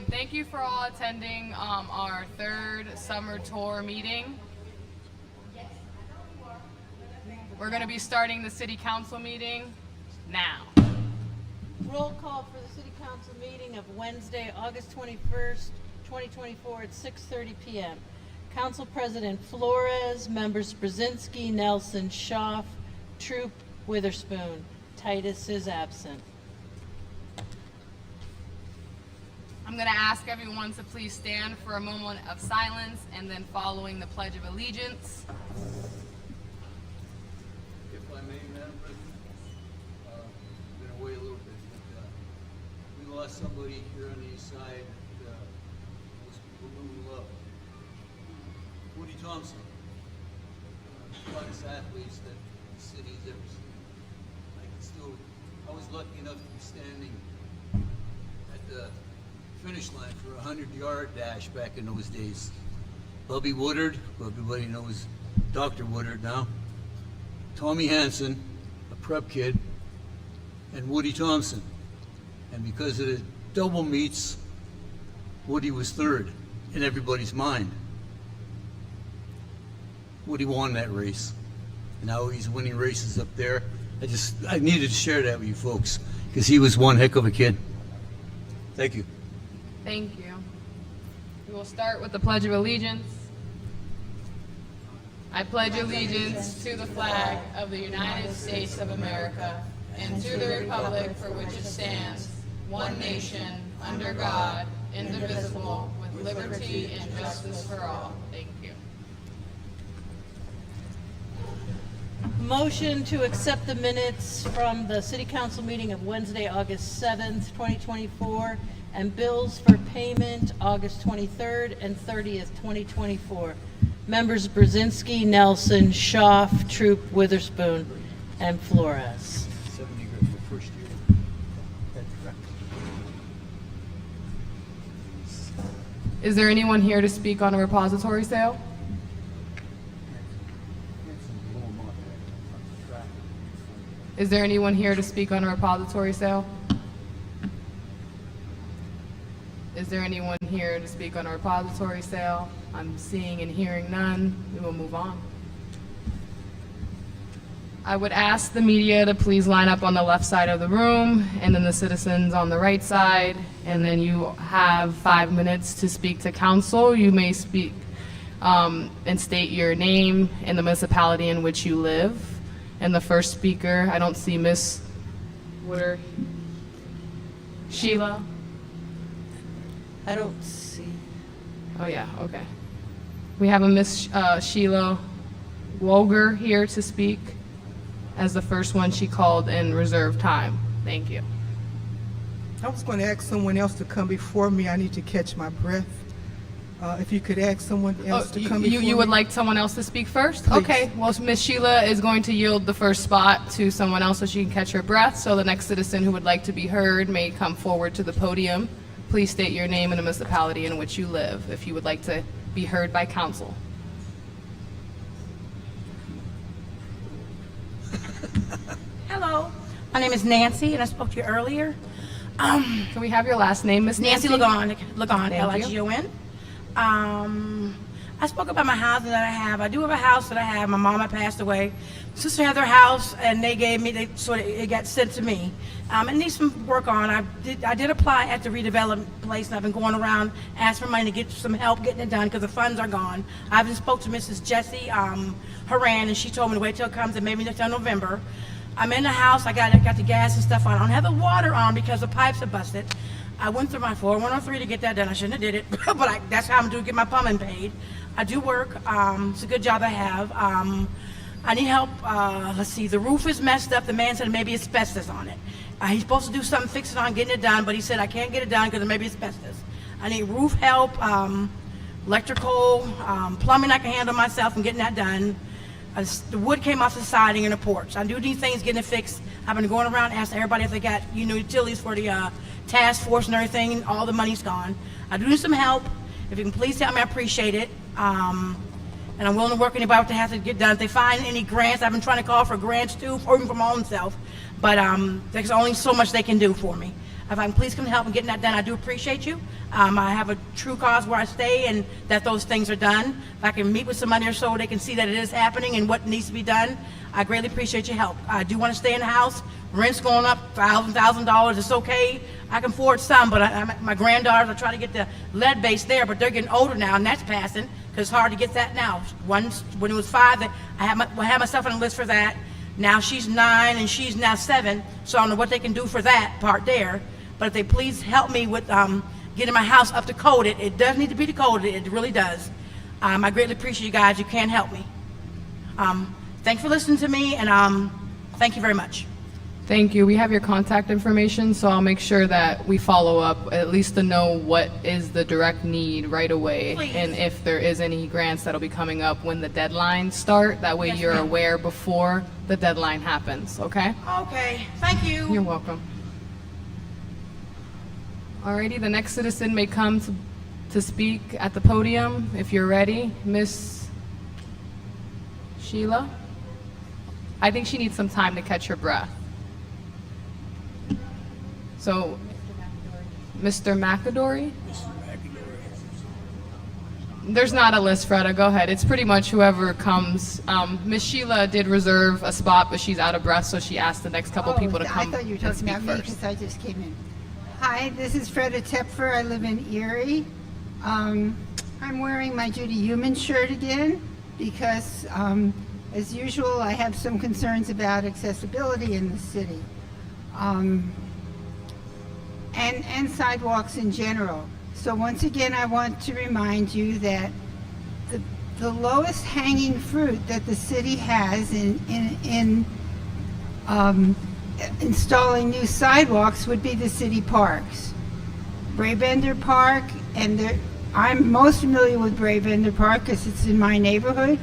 Thank you for all attending our third summer tour meeting. We're going to be starting the city council meeting now. Roll call for the city council meeting of Wednesday, August 21st, 2024 at 6:30 p.m. Council President Flores, members Brzezinski, Nelson, Schaaf, Troop, Witherspoon. Titus is absent. I'm going to ask everyone to please stand for a moment of silence and then following the Pledge of Allegiance. If I may, Madam President, been away a little bit, but we lost somebody here on the east side that most people really love. Woody Thompson, the finest athletes that the city's ever seen. I was lucky enough to be standing at the finish line for a 100-yard dash back in those days. Bubby Woodard, who everybody knows Dr. Woodard now, Tommy Hansen, a prep kid, and Woody Thompson. And because of the double meets, Woody was third in everybody's mind. Woody won that race. And now he's winning races up there. I needed to share that with you folks because he was one heck of a kid. Thank you. Thank you. We will start with the Pledge of Allegiance. I pledge allegiance to the flag of the United States of America and to the republic for which it stands, one nation, under God, indivisible, with liberty and justice for all. Thank you. Motion to accept the minutes from the city council meeting of Wednesday, August 7th, 2024, and bills for payment August 23rd and 30th, 2024. Members Brzezinski, Nelson, Schaaf, Troop, Witherspoon, and Flores. 70 grand for first year. Is there anyone here to speak on a repository sale? Is there anyone here to speak on a repository sale? Is there anyone here to speak on a repository sale? I'm seeing and hearing none. We will move on. I would ask the media to please line up on the left side of the room, and then the citizens on the right side, and then you have 5 minutes to speak to council. You may speak and state your name and the municipality in which you live. And the first speaker, I don't see Miss Woodard. Sheila? I don't see. Oh yeah, okay. We have a Miss Sheila Woger here to speak as the first one. She called in reserve time. Thank you. I was going to ask someone else to come before me. I need to catch my breath. If you could ask someone else to come before me. You would like someone else to speak first? Please. Okay, well, Miss Sheila is going to yield the first spot to someone else so she can catch her breath. So the next citizen who would like to be heard may come forward to the podium. Please state your name and the municipality in which you live if you would like to be heard by council. Hello, my name is Nancy, and I spoke to you earlier. Can we have your last name, Miss Nancy? Lagon, Thank you. Ligon. I spoke about my house that I have. I do have a house that I have. My mama passed away. My sister had their house, and they gave me. It got sent to me. It needs some work on. I did apply at the redevelopment place, and I've been going around asking for money to get some help getting it done because the funds are gone. I even spoke to Mrs. Jessie Haran, and she told me to wait till it comes and maybe until November. I'm in the house. I got the gas and stuff on. I don't have the water on because the pipes are busted. I went through my 401(c) to get that done. I shouldn't have did it, but that's how I'm doing, get my plumbing paid. I do work. It's a good job I have. I need help. Let's see, the roof is messed up. The man said maybe asbestos on it. He's supposed to do something, fix it on, getting it done, but he said I can't get it done because there may be asbestos. I need roof help, electrical, plumbing I can handle myself and getting that done. The wood came off the siding and the porch. I do need things getting it fixed. I've been going around asking everybody if they got utilities for the task force and everything. All the money's gone. I do need some help. If you can please help me, I appreciate it. And I'm willing to work with anybody to have to get done. If they find any grants, I've been trying to call for grants too, or even for my own self. But there's only so much they can do for me. If I can please come help in getting that done, I do appreciate you. I have a true cause where I stay and that those things are done. If I can meet with somebody or so they can see that it is happening and what needs to be done, I greatly appreciate your help. I do want to stay in the house. Rent's going up $1,000. It's okay. I can afford some, but my granddaughters, I try to get the lead base there, but they're getting older now, and that's passing because it's hard to get that now. Once, when it was 5, I had myself on the list for that. Now she's 9 and she's now 7, so I don't know what they can do for that part there. But if they please help me with getting my house up to code, it does need to be decoded. It really does. I greatly appreciate you guys. You can help me. Thanks for listening to me, and thank you very much. Thank you. We have your contact information, so I'll make sure that we follow up, at least to know what is the direct need right away. Please. And if there is any grants that'll be coming up when the deadlines start, that way Yes, you're ma'am. aware before the deadline happens, okay? Okay, thank you. You're welcome. Alrighty, the next citizen may come to speak at the podium if you're ready. Miss Sheila? I think she needs some time to catch her breath. So, Mr. McAdory? There's not a list, Freda. Go ahead. It's pretty much whoever comes. Miss Sheila did reserve a spot, but she's out of breath, so she asked the next couple people to come I thought you were and talking speak about me first. because I just came in. Hi, this is Freda Tepfer. I live in Erie. I'm wearing my Judy Human shirt again because, as usual, I have some concerns about accessibility in the city and sidewalks in general. So once again, I want to remind you that the lowest hanging fruit that the city has in installing new sidewalks would be the city parks. Braebender Park, and I'm most familiar with Braebender Park because it's in my neighborhood,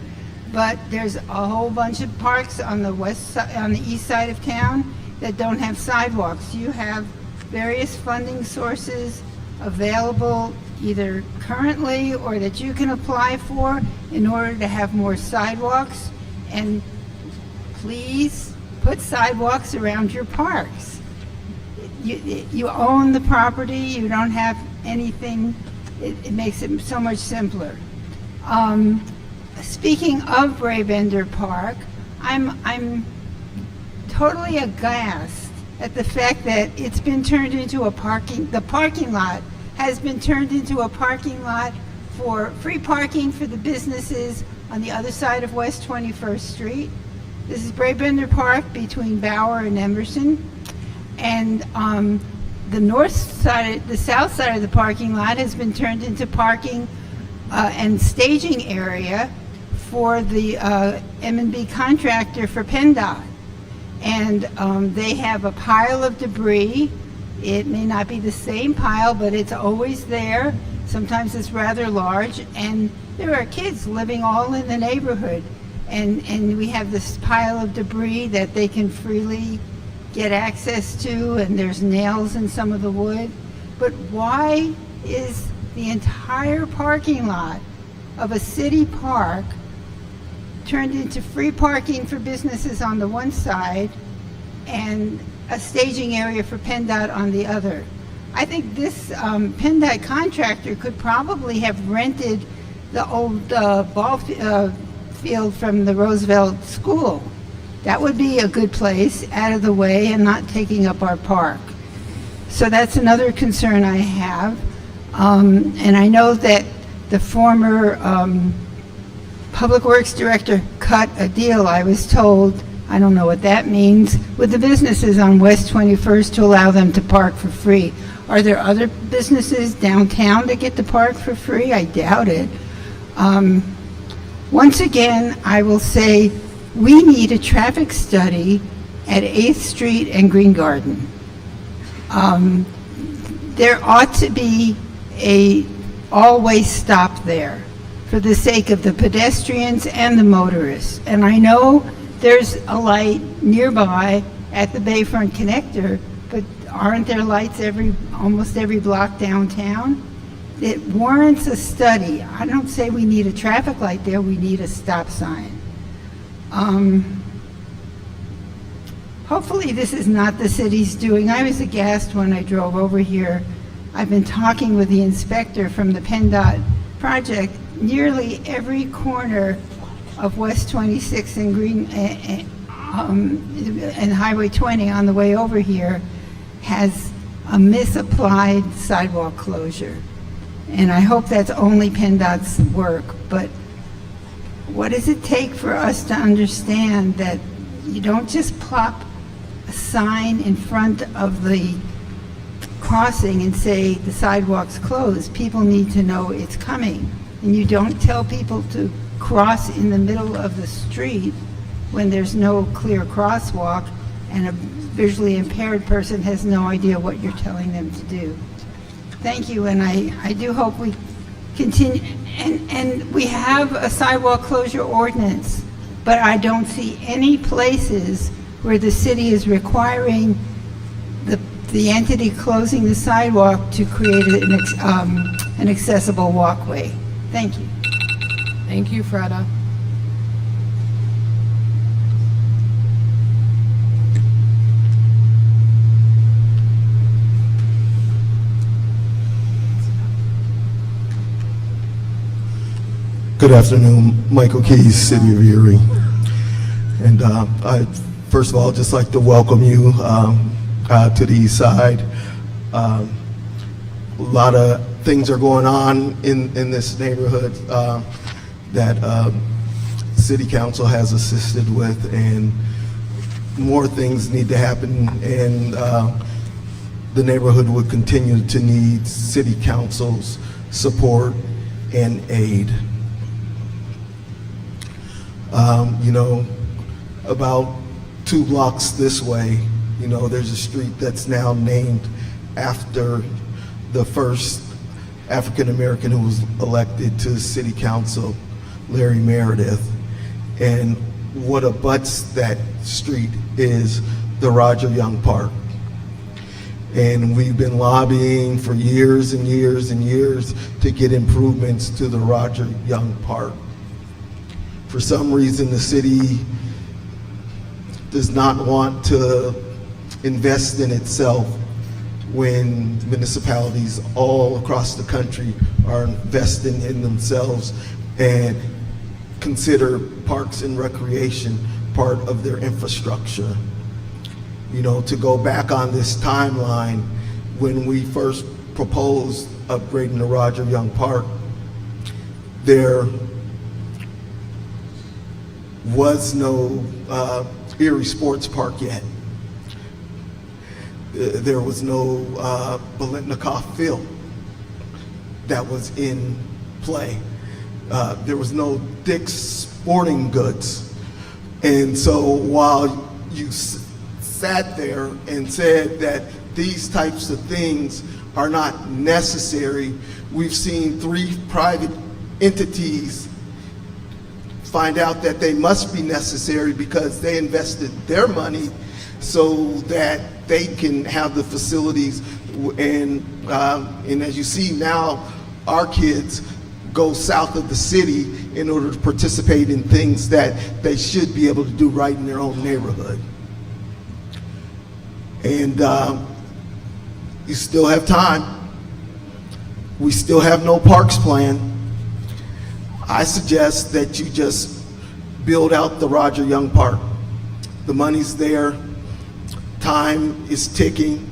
but there's a whole bunch of parks on the east side of town that don't have sidewalks. You have various funding sources available either currently or that you can apply for in order to have more sidewalks, and please put sidewalks around your parks. You own the property, you don't have anything, it makes it so much simpler. Speaking of Braebender Park, I'm totally aghast at the fact that it's been turned into the parking lot has been turned into a parking lot for free parking for the businesses on the other side of West 21st Street. This is Braebender Park between Bauer and Emerson. And the south side of the parking lot has been turned into parking and staging area for the M&B contractor for PennDOT. And they have a pile of debris. It may not be the same pile, but it's always there. Sometimes it's rather large, and there are kids living all in the neighborhood. And we have this pile of debris that they can freely get access to, and there's nails in some of the wood. But why is the entire parking lot of a city park turned into free parking for businesses on the one side and a staging area for PennDOT on the other? I think this PennDOT contractor could probably have rented the old ball field from the Roosevelt School. That would be a good place, out of the way and not taking up our park. So that's another concern I have. And I know that the former Public Works Director cut a deal, I was told, I don't know what that means, with the businesses on West 21st to allow them to park for free. Are there other businesses downtown that get to park for free? I doubt it. Once again, I will say we need a traffic study at 8th Street and Green Garden. There ought to be a all-way stop there for the sake of the pedestrians and the motorists. And I know there's a light nearby at the Bayfront Connector, but aren't there lights almost every block downtown? It warrants a study. I don't say we need a traffic light there, we need a stop sign. hopefully this is not the city's doing. I was aghast when I drove over here. I've been talking with the inspector from the PennDOT project. Nearly every corner of West 26 and and Highway 20 on the way over here has a misapplied sidewalk closure. And I hope that's only PennDOT's work, but what does it take for us to understand that you don't just plop a sign in front of the crossing and say the sidewalk's closed? People need to know it's coming. And you don't tell people to cross in the middle of the street when there's no clear crosswalk and a visually impaired person has no idea what you're telling them to do. Thank you, and I do hope we continue. And we have a sidewalk closure ordinance, but I don't see any places where the city is requiring the entity closing the sidewalk to create an accessible walkway. Thank you. Thank you, Freda. Good afternoon, Michael Keys, City of Erie. And I first of all just like to welcome you to the East Side. A lot of things are going on in this neighborhood that City Council has assisted with, and more things need to happen, and the neighborhood would continue to need City Council's support and aid. You know, about 2 blocks this way, you know, there's a street that's now named after the first African American who was elected to City Council, Larry Meredith. And what abuts that street is the Roger Young Park. And we've been lobbying for years and years and years to get improvements to the Roger Young Park. For some reason, the city does not want to invest in itself when municipalities all across the country are investing in themselves and consider parks and recreation part of their infrastructure. You know, to go back on this timeline, when we first proposed upgrading the Roger Young Park, there was no Erie Sports Park yet. There was no Bolitnikoff Field that was in play. There was no Dick's Sporting Goods. And so while you sat there and said that these types of things are not necessary, we've seen 3 private entities find out that they must be necessary because they invested their money so that they can have the facilities. And as you see now, our kids go south of the city in order to participate in things that they should be able to do right in their own neighborhood. And you still have time. We still have no parks plan. I suggest that you just build out the Roger Young Park. The money's there. Time is ticking.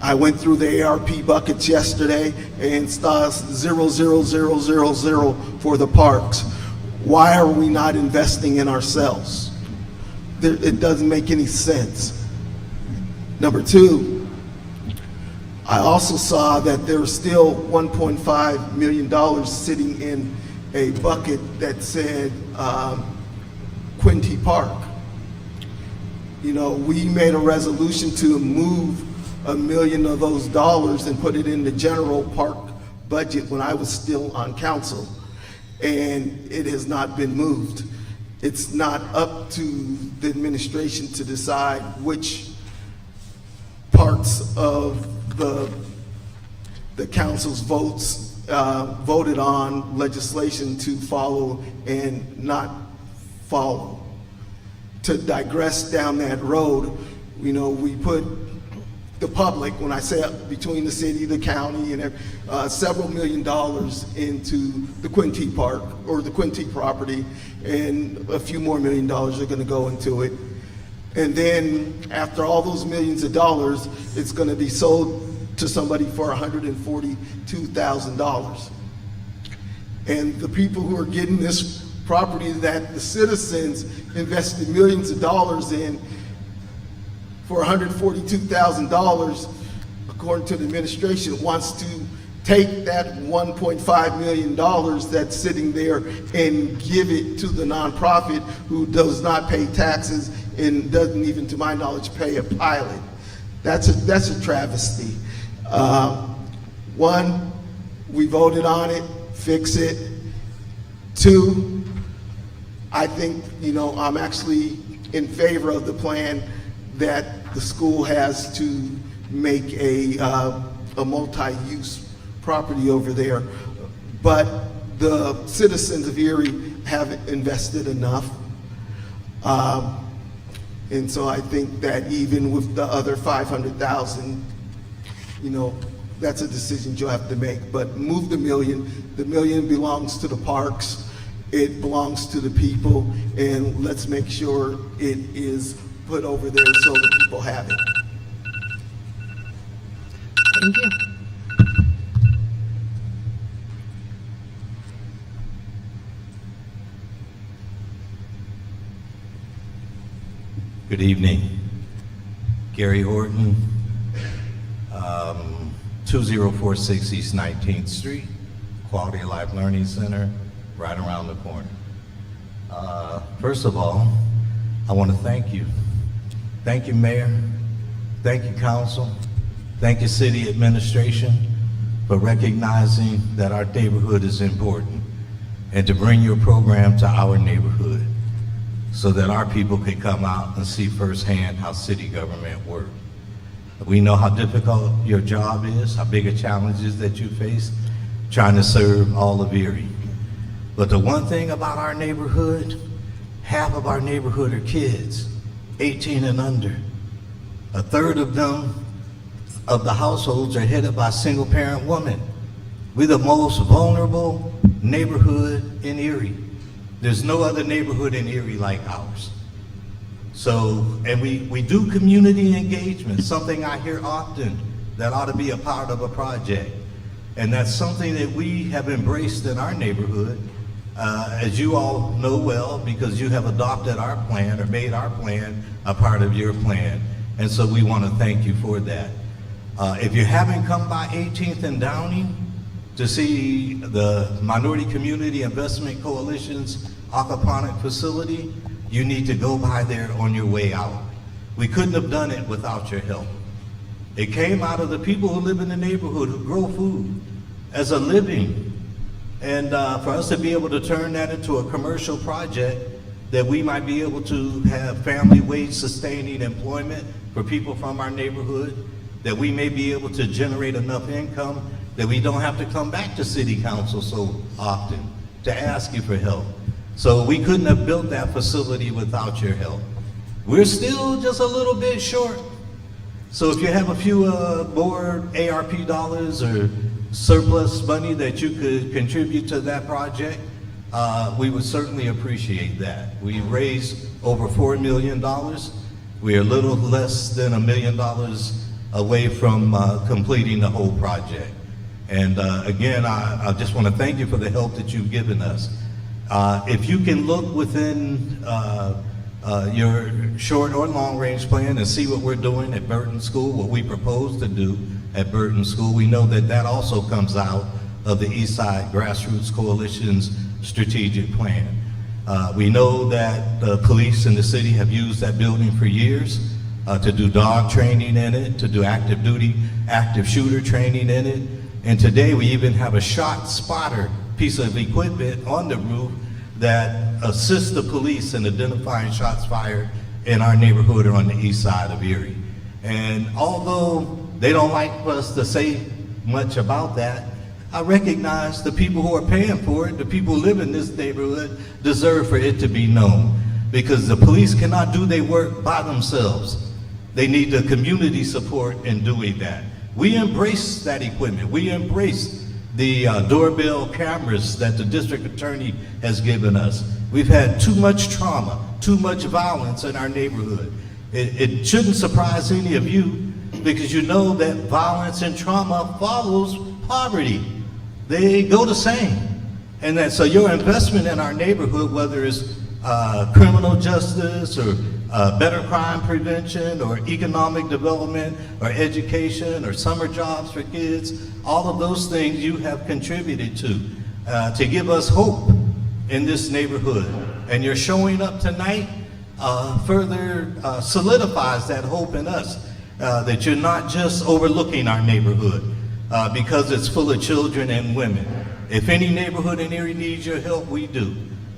I went through the ARP buckets yesterday and saw 0, 0, 0, 0, 0 for the parks. Why are we not investing in ourselves? It doesn't make any sense. Number 2, I also saw that there's still $1.5 million sitting in a bucket that said Quinty Park. You know, we made a resolution to move $1 million of those dollars and put it in the general park budget when I was still on council, and it has not been moved. It's not up to the administration to decide which parts of the council's votes voted on legislation to follow and not follow. To digress down that road, You know, we put the public, when I say between the city, the county, and several $million into the Quinty Park, or the Quinty property, and a few more $1 million are gonna go into it. And then after all those millions of dollars, it's gonna be sold to somebody for $142,000. And the people who are getting this property that the citizens invested millions of dollars in for $142,000, according to the administration, wants to take that $1.5 million that's sitting there and give it to the nonprofit who does not pay taxes and doesn't even, to my knowledge, pay a pilot. That's a travesty. One, we voted on it, fix it. Two, I think, you know, I'm actually in favor of the plan that the school has to make a multi-use property over there. But the citizens of Erie haven't invested enough. And so I think that even with the other 500,000, you know, that's a decision you'll have to make. But move the million. The million belongs to the parks. It belongs to the people, and let's make sure it is put over there so the people have it. Thank you. Good evening. Gary Horton, 2046 East 19th Street, Quality of Life Learning Center, right around the corner. First of all, I want to thank you. Thank you, Mayor. Thank you, Council. Thank you, City Administration, for recognizing that our neighborhood is important and to bring your program to our neighborhood so that our people can come out and see firsthand how city government works. We know how difficult your job is, how big a challenge is that you face trying to serve all of Erie. But the one thing about our neighborhood, half of our neighborhood are kids, 18 and under. A third of them, of the households, are headed by single parent women. We're the most vulnerable neighborhood in Erie. There's no other neighborhood in Erie like ours. So, and we do community engagement, something I hear often that ought to be a part of a project. And that's something that we have embraced in our neighborhood, as you all know well, because you have adopted our plan or made our plan a part of your plan. And so we want to thank you for that. If you haven't come by 18th and Downing to see the Minority Community Investment Coalition's aquaponic facility, you need to go by there on your way out. We couldn't have done it without your help. It came out of the people who live in the neighborhood, who grow food as a living. And for us to be able to turn that into a commercial project that we might be able to have family wage sustaining employment for people from our neighborhood, that we may be able to generate enough income that we don't have to come back to city council so often to ask you for help. So we couldn't have built that facility without your help. We're still just a little bit short. So if you have a few more ARP dollars or surplus money that you could contribute to that project, we would certainly appreciate that. We raised over $4 million. We're a little less than $1 million away from completing the whole project. And again, I just want to thank you for the help that you've given us. If you can look within your short or long range plan and see what we're doing at Burton School, what we propose to do at Burton School, we know that that also comes out of the Eastside Grassroots Coalition's strategic plan. We know that the police in the city have used that building for years to do dog training in it, to do active duty, active shooter training in it. And today we even have a shot spotter piece of equipment on the roof that assists the police in identifying shots fired in our neighborhood or on the east side of Erie. And although they don't like us to say much about that, I recognize the people who are paying for it, the people who live in this neighborhood, deserve for it to be known. Because the police cannot do their work by themselves. They need the community support in doing that. We embrace that equipment. We embrace the doorbell cameras that the district attorney has given us. We've had too much trauma, too much violence in our neighborhood. It shouldn't surprise any of you, because you know that violence and trauma follows poverty. They go the same. And that, so your investment in our neighborhood, whether it's criminal justice or better crime prevention or economic development or education or summer jobs for kids, all of those things you have contributed to give us hope in this neighborhood. And you're showing up tonight further solidifies that hope in us, that you're not just overlooking our neighborhood because it's full of children and women. If any neighborhood in Erie needs your help, we do.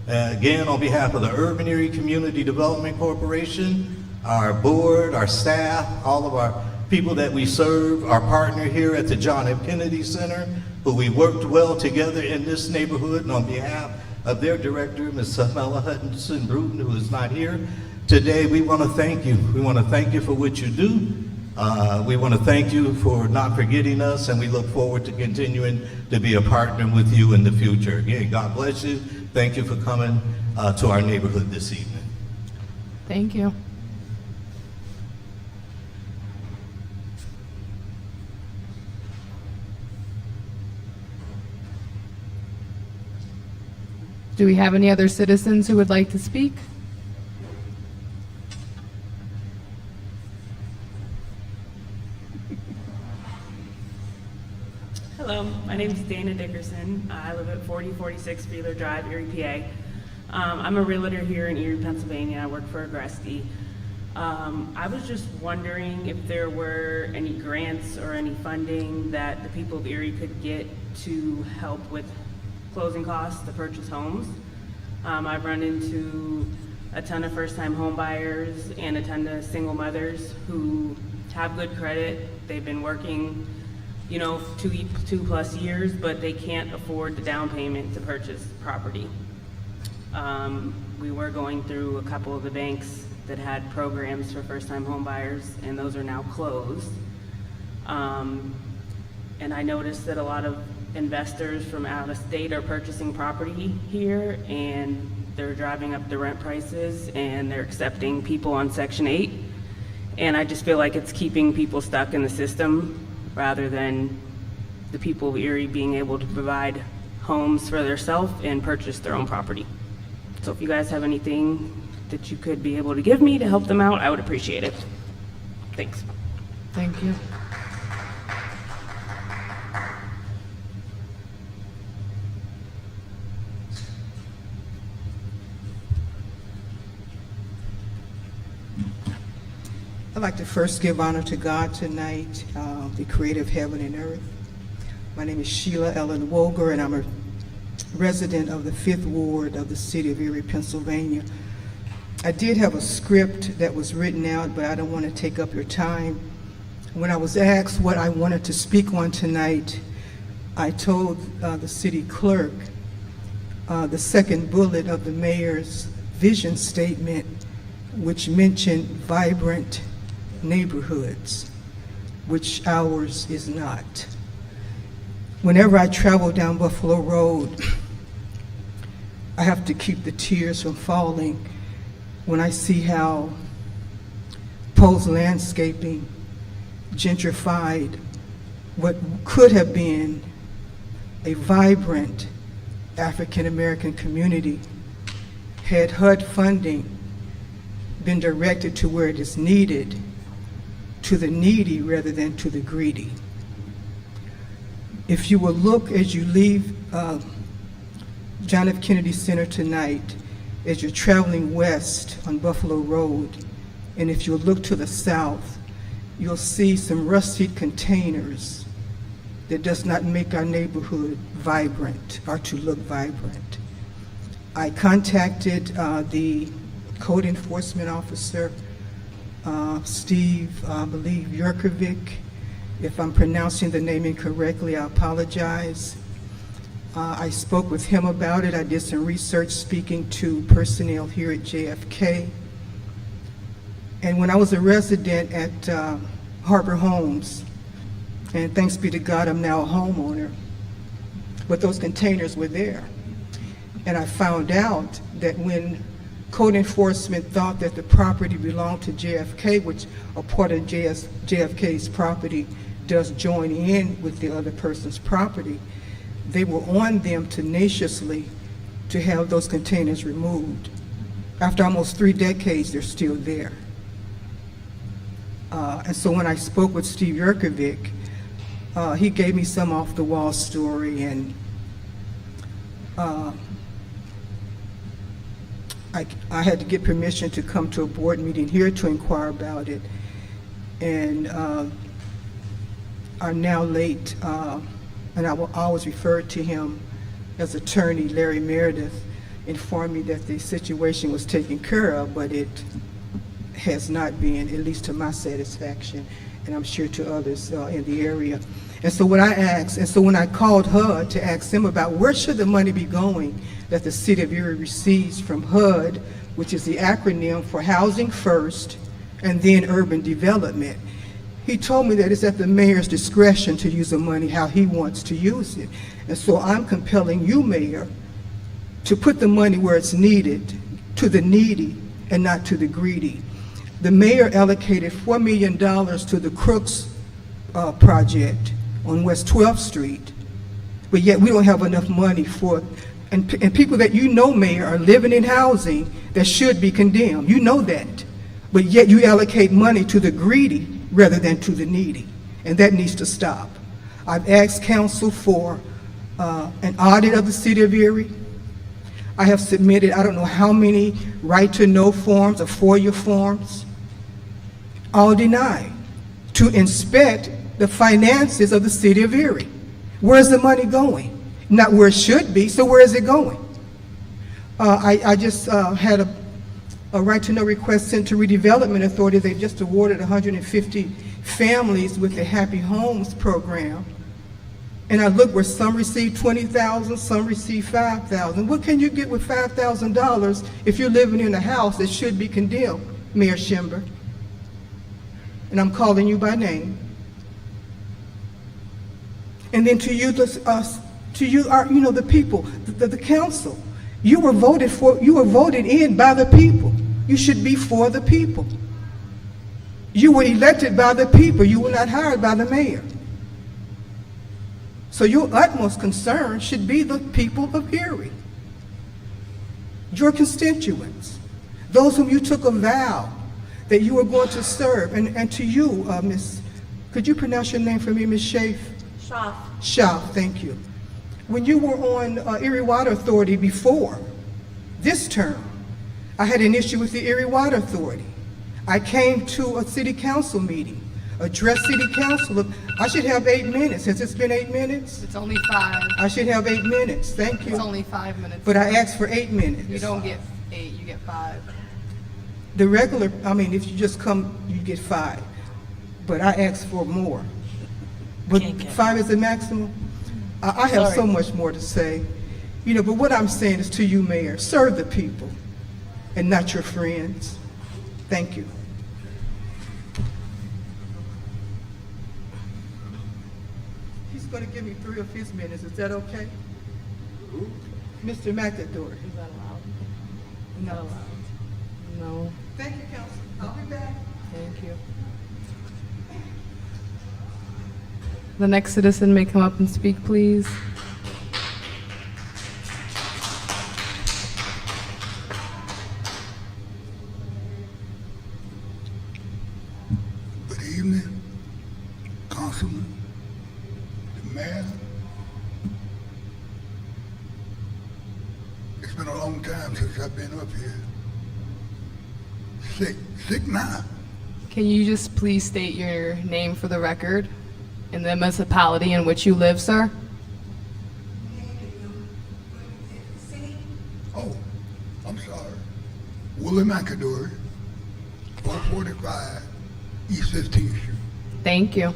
Again, on behalf of the Urban Erie Community Development Corporation, our board, our staff, all of our people that we serve, our partner here at the John F. Kennedy Center, who we worked well together in this neighborhood, and on behalf of their director, Ms. Samela Hutchinson Bruton, who is not here today, we want to thank you. We want to thank you for what you do. We want to thank you for not forgetting us, and we look forward to continuing to be a partner with you in the future. Again, God bless you. Thank you for coming to our neighborhood this evening. Thank you. Do we have any other citizens who would like to speak? Hello, my name is Dana Dickerson. I live at 4046 Wheeler Drive, Erie, PA. I'm a realtor here in Erie, Pennsylvania. I work for Agresti. I was just wondering if there were any grants or any funding that the people of Erie could get to help with closing costs to purchase homes. I've run into a ton of first-time home buyers and a ton of single mothers who have good credit. They've been working, you know, two plus years, but they can't afford the down payment to purchase property. We were going through a couple of the banks that had programs for first-time home buyers, and those are now closed. And I noticed that a lot of investors from out of state are purchasing property here, and they're driving up the rent prices, and they're accepting people on Section 8. And I just feel like it's keeping people stuck in the system rather than the people of Erie being able to provide homes for themselves and purchase their own property. So if you guys have anything that you could be able to give me to help them out, I would appreciate it. Thanks. Thank you. I'd like to first give honor to God tonight, the creator of heaven and earth. My name is Sheila Ellen Woger, and I'm a resident of the 5th Ward of the city of Erie, Pennsylvania. I did have a script that was written out, but I don't want to take up your time. When I was asked what I wanted to speak on tonight, I told the city clerk the second bullet of the mayor's vision statement, which mentioned vibrant neighborhoods, which ours is not. Whenever I travel down Buffalo Road, I have to keep the tears from falling when I see how Poe's landscaping gentrified what could have been a vibrant African American community. Had HUD funding been directed to where it is needed, to the needy rather than to the greedy. If you will look as you leave John F. Kennedy Center tonight, as you're traveling west on Buffalo Road, and if you look to the south, you'll see some rusted containers that does not make our neighborhood vibrant or to look vibrant. I contacted the code enforcement officer, Steve, I believe, Yurkovic. If I'm pronouncing the name incorrectly, I apologize. I spoke with him about it. I did some research speaking to personnel here at JFK. And when I was a resident at Harbor Homes, and thanks be to God, I'm now a homeowner, but those containers were there. And I found out that when code enforcement thought that the property belonged to JFK, which a part of JFK's property does join in with the other person's property, they were on them tenaciously to have those containers removed. After almost 3 decades, they're still there. And so when I spoke with Steve Yurkovic, he gave me some off-the-wall story, and I had to get permission to come to a board meeting here to inquire about it. And our now late, and I will always refer to him as attorney Larry Meredith, informed me that the situation was taken care of, but it has not been, at least to my satisfaction, and I'm sure to others in the area. And so when I called HUD to ask them about where should the money be going that the city of Erie receives from HUD, which is the acronym for Housing First and then Urban Development, he told me that it's at the mayor's discretion to use the money how he wants to use it. And so I'm compelling you, Mayor, to put the money where it's needed, to the needy and not to the greedy. The mayor allocated $4 million to the Crooks project on West 12th Street, but yet we don't have enough money for, and people that you know, Mayor, are living in housing that should be condemned. You know that, but yet you allocate money to the greedy rather than to the needy, and that needs to stop. I've asked council for an audit of the city of Erie. I have submitted, I don't know how many right-to-know forms or FOIA forms, all denied, to inspect the finances of the city of Erie. Where's the money going? Not where it should be, so where is it going? I just had a right-to-know request sent to Redevelopment Authority. They just awarded 150 families with the Happy Homes program. And I look where some receive $20,000, some receive $5,000. What can you get with $5,000 if you're living in a house that should be condemned, Mayor Schember? And I'm calling you by name. And then to you, the people, the council. You were voted in by the people. You should be for the people. You were elected by the people. You were not hired by the mayor. So your utmost concern should be the people of Erie, your constituents, those whom you took a vow that you were going to serve. And to you, Miss, could you pronounce your name for me, Miss Schaaf? Schaaf. Schaaf, thank you. When you were on Erie Water Authority before this term, I had an issue with the Erie Water Authority. I came to a city council meeting, addressed city council. I should have 8 minutes. Has it been 8 minutes? It's only 5. I should have 8 minutes. Thank you. It's only 5 minutes. But I asked for 8 minutes. You don't get 8, you get 5. The regular, I mean, if you just come, you get 5. But I asked for more. But 5 is the maximum? I have so much more to say. You know, but what I'm saying is to you, Mayor, serve the people and not your friends. Thank you. He's going to give me 3 of his minutes. Is that okay? Mr. McAdory. Is that allowed? No. Allowed? No. Thank you, Council. I'll be back. Thank you. The next citizen may come up and speak, please. Good evening, Councilman, the Mayor. It's been a long time since I've been up here. Sick now. Can you just please state your name for the record and the municipality in which you live, sir? Oh, I'm sorry. Willie McAdory, 445 East 15th Street. Thank you.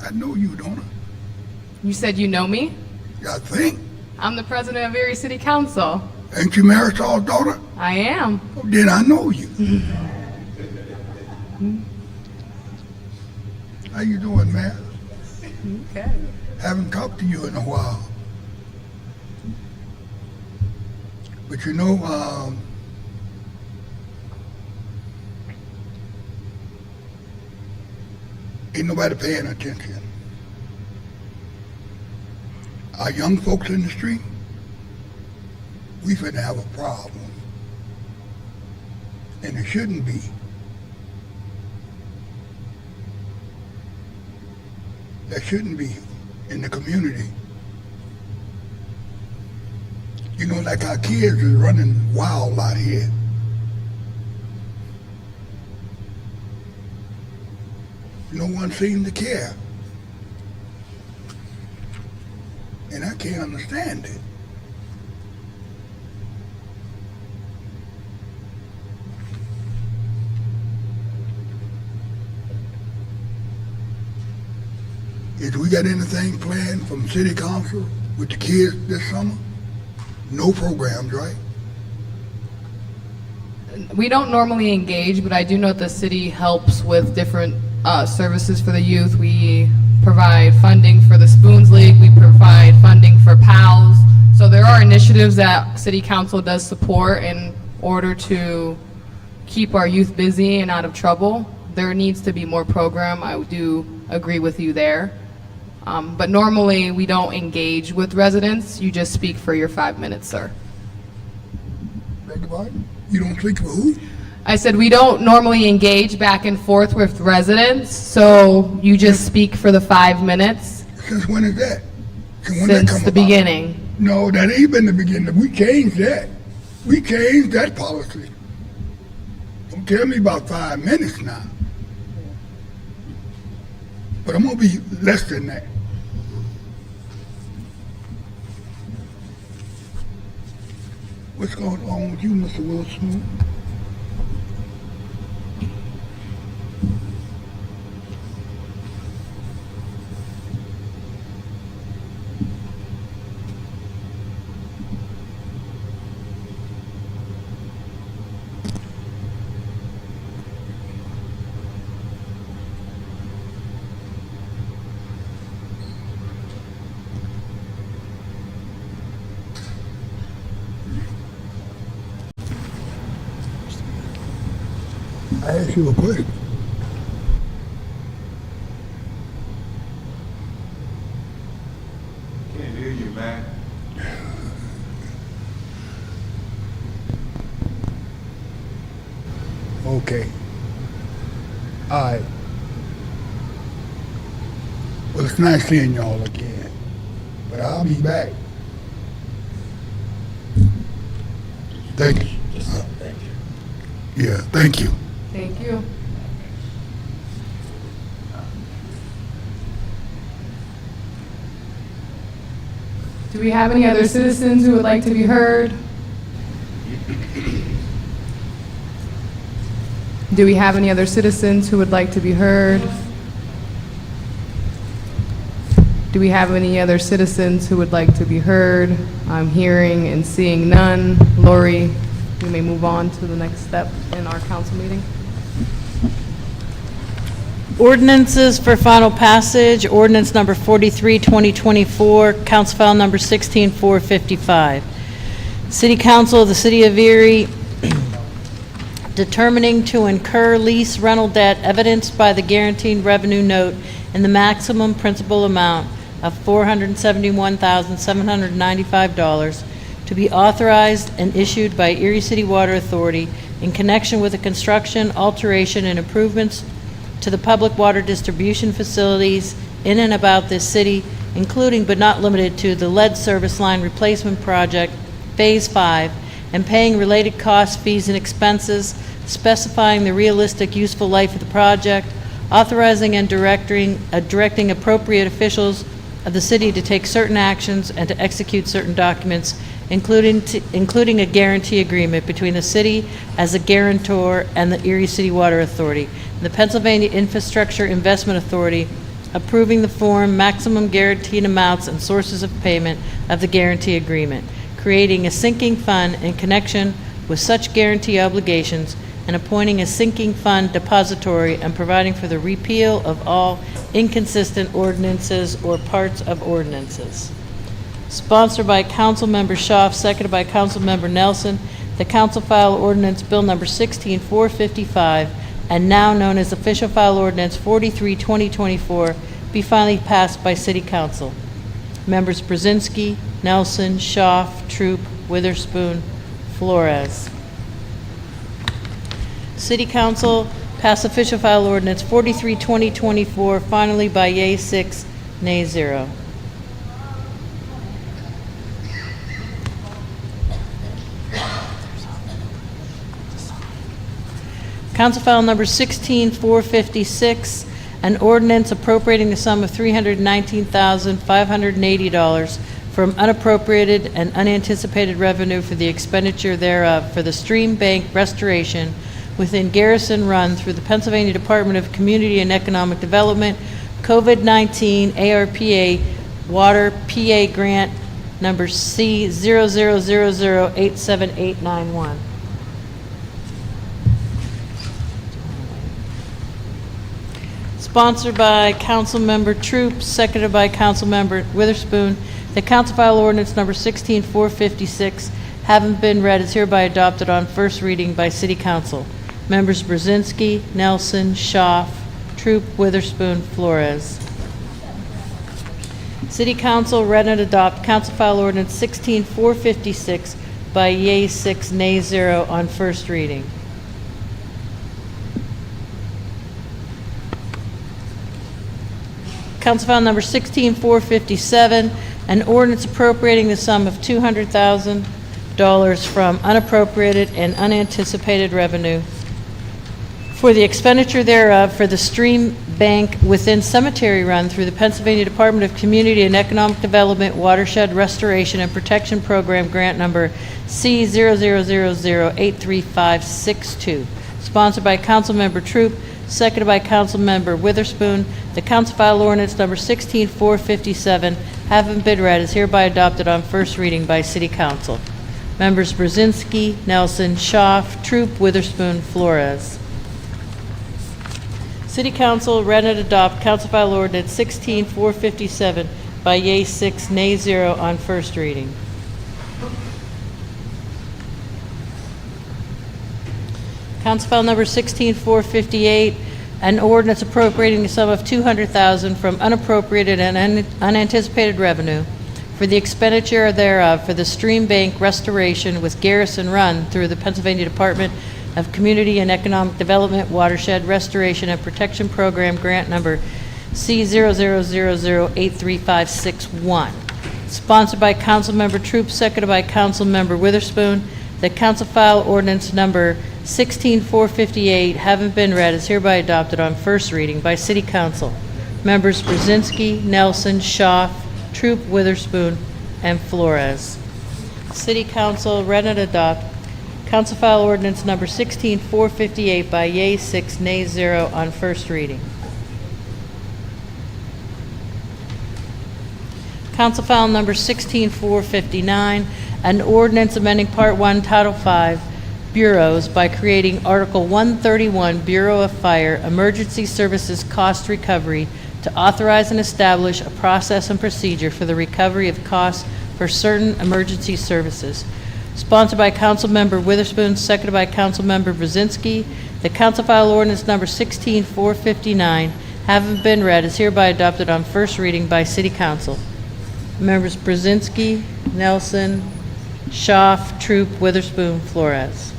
I know you, don't I? You said you know me? I think. I'm the president of Erie City Council. Ain't you Marisol's daughter? I am. Oh, then I know you. How you doing, man? Okay. Haven't talked to you in a while. But you know, ain't nobody paying attention. Our young folks in the street, we finna have a problem. And it shouldn't be. That shouldn't be in the community. You know, like our kids is running wild out here. No one seems to care. And I can't understand it. Is we got anything planned from city council with the kids this summer? No programs, right? We don't normally engage, but I do know that the city helps with different services for the youth. We provide funding for the Spoons League. We provide funding for PALS. So there are initiatives that city council does support in order to keep our youth busy and out of trouble. There needs to be more program. I do agree with you there. But normally we don't engage with residents. You just speak for your 5 minutes, sir. Beg your pardon? You don't speak for who? I said we don't normally engage back and forth with residents, so you just speak for the 5 minutes Since when is that? When that since come the about? beginning. No, that ain't been the beginning. We changed that. We changed that policy. Don't tell me about 5 minutes now. But I'm gonna be less than that. What's going on with you, Mr. Will Smith? I asked you a question. Can't hear you, man. Okay. All right. Well, it's nice seeing y'all again, but I'll be back. Thank you. Yeah, thank you. Thank you. Do we have any other citizens who would like to be heard? Do we have any other citizens who would like to be heard? Do we have any other citizens who would like to be heard? I'm hearing and seeing none. Lori, we may move on to the next step in our council meeting. Ordinances for final passage, ordinance number 43, 2024, council file number 16455. City Council of the City of Erie determining to incur lease rental debt evidenced by the guaranteed revenue note in the maximum principal amount of $471,795 to be authorized and issued by Erie City Water Authority in connection with the construction, alteration, and improvements to the public water distribution facilities in and about this city, including but not limited to the lead service line replacement project, Phase 5, and paying related costs, fees, and expenses, specifying the realistic useful life of the project, authorizing and directing appropriate officials of the city to take certain actions and to execute certain documents, including a guarantee agreement between the city as a guarantor and the Erie City Water Authority, and the Pennsylvania Infrastructure Investment Authority approving the form, maximum guaranteed amounts, and sources of payment of the guarantee agreement, creating a sinking fund in connection with such guarantee obligations, and appointing a sinking fund depository, and providing for the repeal of all inconsistent ordinances or parts of ordinances. Sponsored by Councilmember Schaaf, seconded by Councilmember Nelson, the council file ordinance Bill number 16455, and now known as official file ordinance 43-2024, be finally passed by City Council. Members Brzezinski, Nelson, Schaaf, Troop, Witherspoon, Flores. City Council pass official file ordinance 43-2024 finally by yea 6, nay 0. Council file number 16456, an ordinance appropriating the sum of $319,580 from unappropriated and unanticipated revenue for the expenditure thereof for the stream bank restoration within Garrison Run through the Pennsylvania Department of Community and Economic Development, COVID-19 ARPA Water PA Grant number C0000878891. Sponsored by Councilmember Troop, seconded by Councilmember Witherspoon, the council file ordinance number 16456, having been read, is hereby adopted on first reading by City Council. Members Brzezinski, Nelson, Schaaf, Troop, Witherspoon, Flores. City Council read and adopt council file ordinance 16456 by yea 6, nay 0 on first reading. Council file number 16457, an ordinance appropriating the sum of $200,000 from unappropriated and unanticipated revenue for the expenditure thereof for the stream bank within Cemetery Run through the Pennsylvania Department of Community and Economic Development Watershed Restoration and Protection Program Grant number C0000835562. Sponsored by Councilmember Troop, seconded by Councilmember Witherspoon. The council file ordinance number 16457, having been read, is hereby adopted on first reading by City Council. Members Brzezinski, Nelson, Schaaf, Troop, Witherspoon, Flores. City Council read and adopt council file ordinance 16457 by yea 6, nay 0 on first reading. Council file number 16458, an ordinance appropriating the sum of $200,000 from unappropriated and unanticipated revenue for the expenditure thereof for the stream bank restoration with Garrison Run through the Pennsylvania Department of Community and Economic Development Watershed Restoration and Protection Program Grant number C0000835561. Sponsored by Councilmember Troop, seconded by Councilmember Witherspoon. The council file ordinance number 16458, having been read, is hereby adopted on first reading by City Council. Members Brzezinski, Nelson, Schaaf, Troop, Witherspoon, and Flores. City Council read and adopt council file ordinance number 16458 by yea 6, nay 0 on first reading. Council file number 16459, an ordinance amending Part 1, Title 5, Bureaus by creating Article 131, Bureau of Fire Emergency Services Cost Recovery, to authorize and establish a process and procedure for the recovery of costs for certain emergency services. Sponsored by Councilmember Witherspoon, seconded by Councilmember Brzezinski. The council file ordinance number 16459, having been read, is hereby adopted on first reading by City Council. Members Brzezinski, Nelson, Schaaf, Troop, Witherspoon, Flores.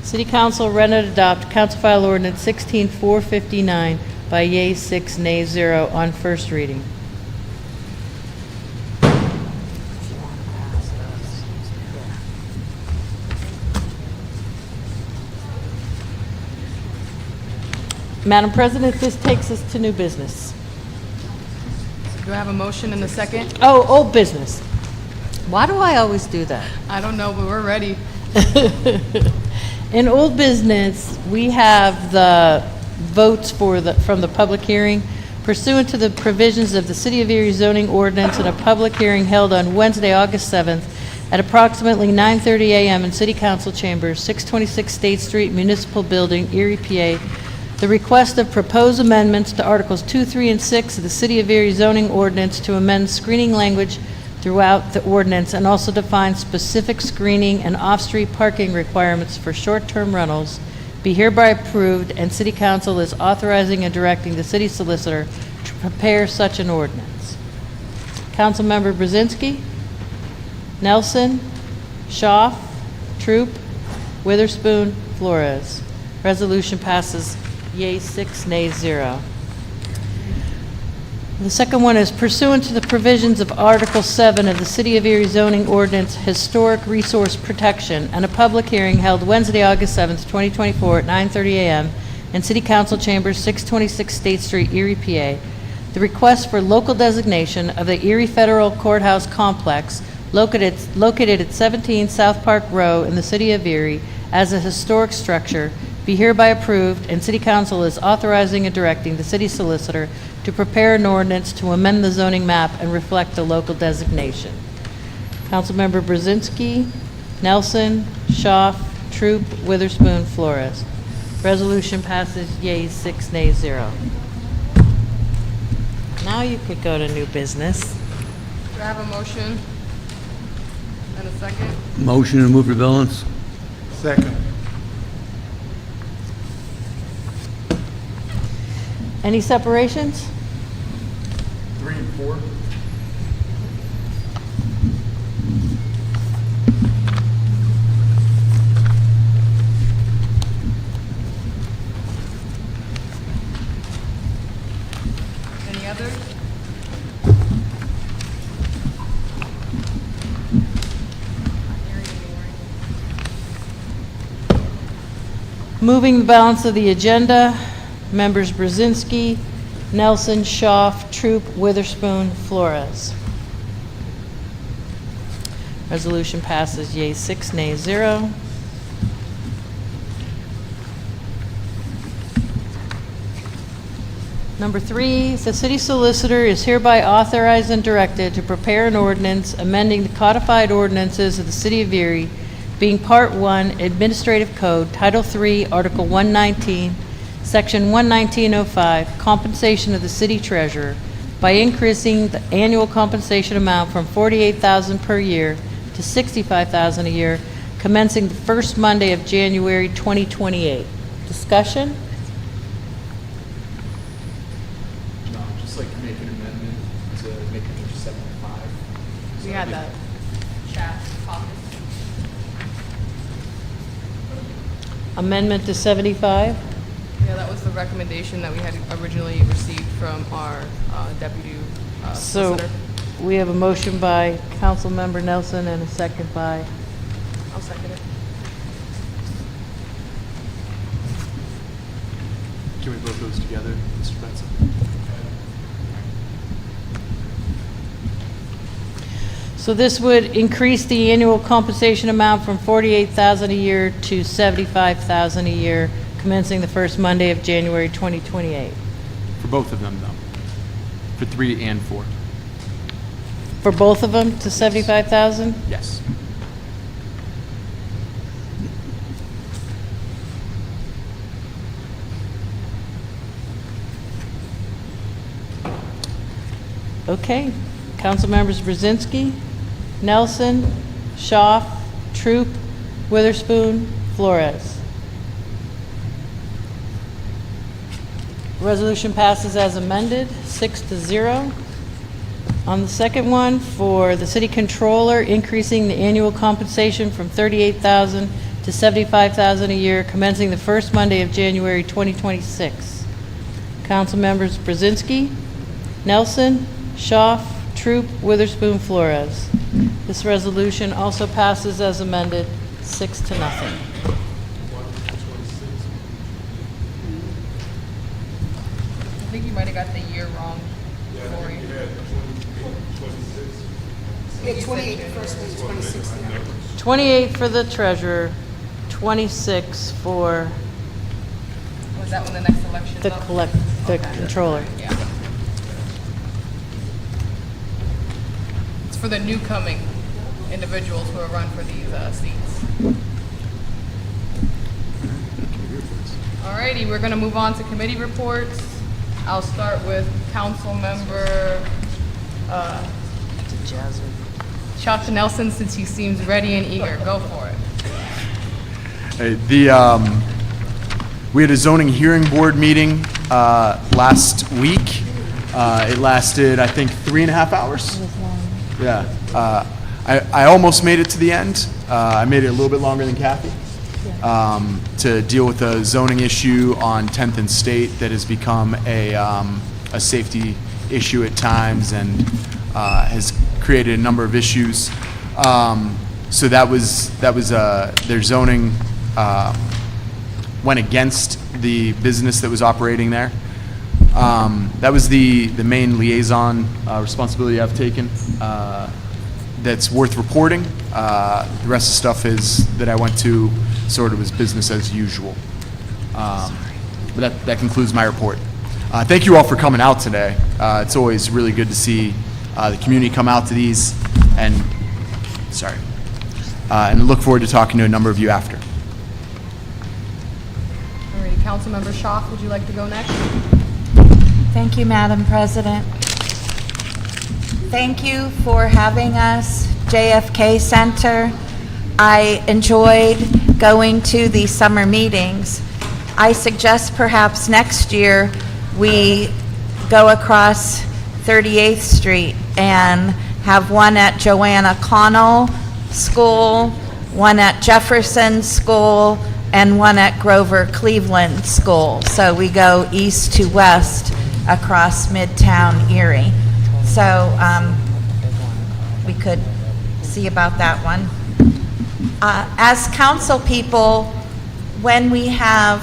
City Council read and adopt council file ordinance 16459 by yea 6, nay 0 on first reading. Madam President, this takes us to new business. Do I have a motion in a second? Oh, old business. Why do I always do that? I don't know, but we're ready. In old business, we have the votes from the public hearing pursuant to the provisions of the City of Erie zoning ordinance in a public hearing held on Wednesday, August 7th at approximately 9:30 a.m. in City Council Chambers, 626 State Street, Municipal Building, Erie, PA. The request of proposed amendments to Articles 2, 3, and 6 of the City of Erie zoning ordinance to amend screening language throughout the ordinance and also define specific screening and off-street parking requirements for short-term rentals be hereby approved, and City Council is authorizing and directing the city solicitor to prepare such an ordinance. Councilmember Brzezinski, Nelson, Schaaf, Troop, Witherspoon, Flores. Resolution passes yea 6, nay 0. The second one is pursuant to the provisions of Article 7 of the City of Erie zoning ordinance, Historic Resource Protection, and a public hearing held Wednesday, August 7th, 2024 at 9:30 a.m. in City Council Chambers, 626 State Street, Erie, PA. The request for local designation of the Erie Federal Courthouse Complex located at 17 South Park Row in the City of Erie as a historic structure be hereby approved, and City Council is authorizing and directing the city solicitor to prepare an ordinance to amend the zoning map and reflect the local designation. Councilmember Brzezinski, Nelson, Schaaf, Troop, Witherspoon, Flores. Resolution passes yea 6, nay 0. Now you could go to new business. Do I have a motion and a second? Motion to move to balance. Second. Any separations? 3 and 4. Any others? Moving the balance of the agenda, members Brzezinski, Nelson, Schaaf, Troop, Witherspoon, Flores. Resolution passes yea 6, nay 0. Number 3, the city solicitor is hereby authorized and directed to prepare an ordinance amending the codified ordinances of the City of Erie, being Part 1, Administrative Code, Title 3, Article 119, Section 119.05, Compensation of the City Treasurer, by increasing the annual compensation amount from $48,000 per year to $65,000 a year, commencing the first Monday of January 2028. Discussion? No, just like make an amendment to make it just 75. We had that chat topic. Amendment to 75? Yeah, that was the recommendation that we had originally received from our deputy So solicitor. we have a motion by Councilmember Nelson and a second by, I'll second it. Can we vote those together, Mr. Benson? so this would increase the annual compensation amount from $48,000 a year to $75,000 a year, commencing the first Monday of January 2028. For both of them, though. For 3 and 4. For both of them to 75,000? Yes. Okay. Council members Brzezinski, Nelson, Schaaf, Troop, Witherspoon, Flores. Resolution passes as amended, 6-0. On the second one, for the city controller, increasing the annual compensation from $38,000 to $75,000 a year, commencing the first Monday of January 2026. Council members Brzezinski, Nelson, Schaaf, Troop, Witherspoon, Flores. This resolution also passes as amended, 6-0. I think you might have got the year wrong. Lori. Yeah, 28, the first one, 26. 28 for the treasurer, 26 for Is that when the next election's The up? controller. Yeah. It's for the new coming individuals who will run for these seats. Alrighty, we're gonna move on to committee reports. I'll start with council member Chacha Nelson, since he seems ready and eager. Go for it. We had a zoning hearing board meeting last week. It lasted, I think, 3.5 hours. Yeah. I almost made it to the end. I made it a little bit longer than Kathy to deal with a zoning issue on 10th and State that has become a safety issue at times and has created a number of issues. So that was their zoning went against the business that was operating there. That was the main liaison responsibility I've taken. That's worth reporting. The rest of the stuff is that I went to sort of was business as usual. But that concludes my report. Thank you all for coming out today. It's always really good to see the community come out to these, and and look forward to talking to a number of you after. Alrighty, Councilmember Schaaf, would you like to go next? Thank you, Madam President. Thank you for having us, JFK Center. I enjoyed going to the summer meetings. I suggest perhaps next year we go across 38th Street and have one at Joanna Connell School, one at Jefferson School, and one at Grover Cleveland School. So we go east to west across Midtown Erie. So we could see about that one. As council people, when we have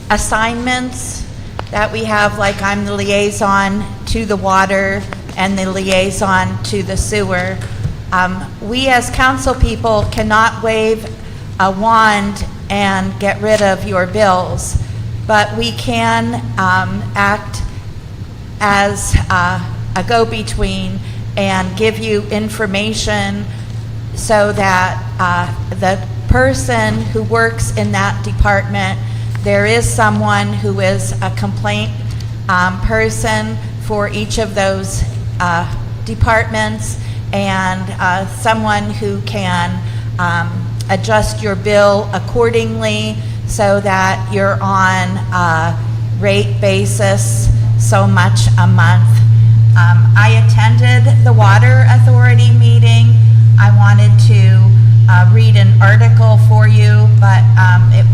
assignments that we have, like I'm the liaison to the water and the liaison to the sewer, we as council people cannot wave a wand and get rid of your bills, but we can act as a go-between and give you information so that the person who works in that department, there is someone who is a complaint person for each of those departments, and someone who can adjust your bill accordingly so that you're on a rate basis so much a month. I attended the Water Authority meeting. I wanted to read an article for you, but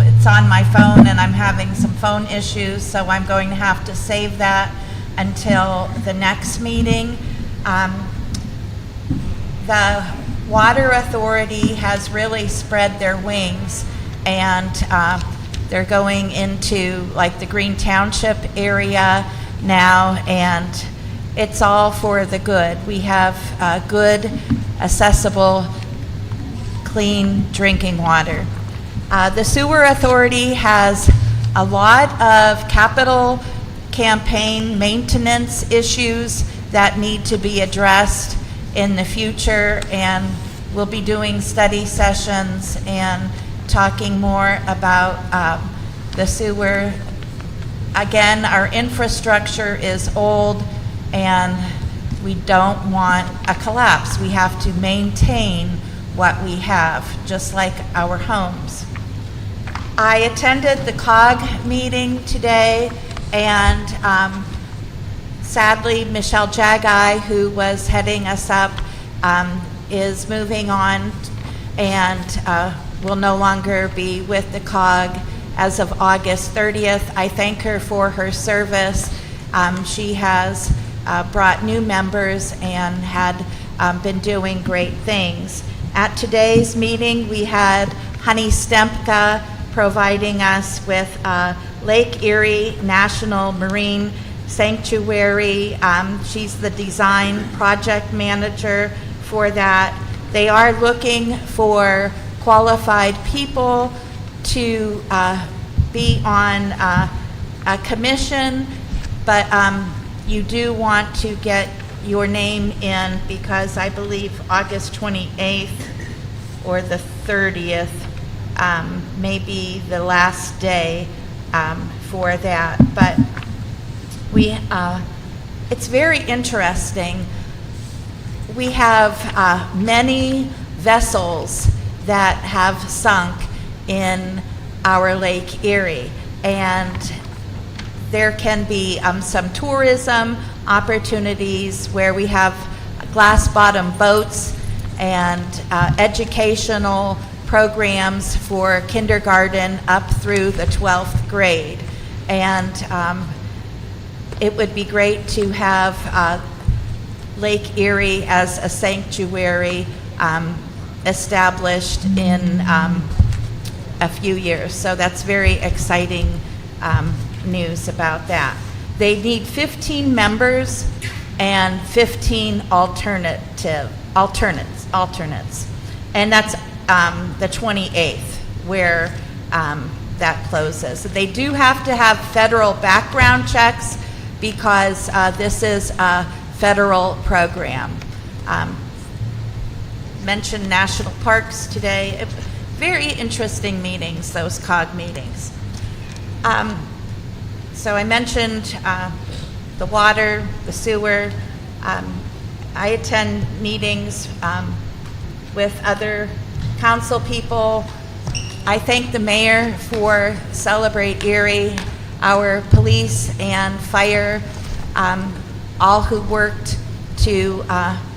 it's on my phone and I'm having some phone issues, so I'm going to have to save that until the next meeting. The Water Authority has really spread their wings, and they're going into like the Green Township area now, and it's all for the good. We have good, accessible, clean drinking water. The Sewer Authority has a lot of capital campaign maintenance issues that need to be addressed in the future, and we'll be doing study sessions and talking more about the sewer. Again, our infrastructure is old and we don't want a collapse. We have to maintain what we have, just like our homes. I attended the COG meeting today, and sadly, Michelle Jagai, who was heading us up, is moving on and will no longer be with the COG as of August 30th. I thank her for her service. She has brought new members and had been doing great things. At today's meeting, we had Honey Stempka providing us with Lake Erie National Marine Sanctuary. She's the design project manager for that. They are looking for qualified people to be on a commission, but you do want to get your name in because I believe August 28th or the 30th may be the last day for that. But it's very interesting. We have many vessels that have sunk in our Lake Erie, and there can be some tourism opportunities where we have glass-bottom boats and educational programs for kindergarten up through the 12th grade. And it would be great to have Lake Erie as a sanctuary established in a few years. So that's very exciting news about that. They need 15 members and 15 alternates. And that's the 28th where that closes. They do have to have federal background checks because this is a federal program. Mentioned national parks today. Very interesting meetings, those COG meetings. So I mentioned the water, the sewer. I attend meetings with other council people. I thank the mayor for Celebrate Erie, our police and fire, all who worked to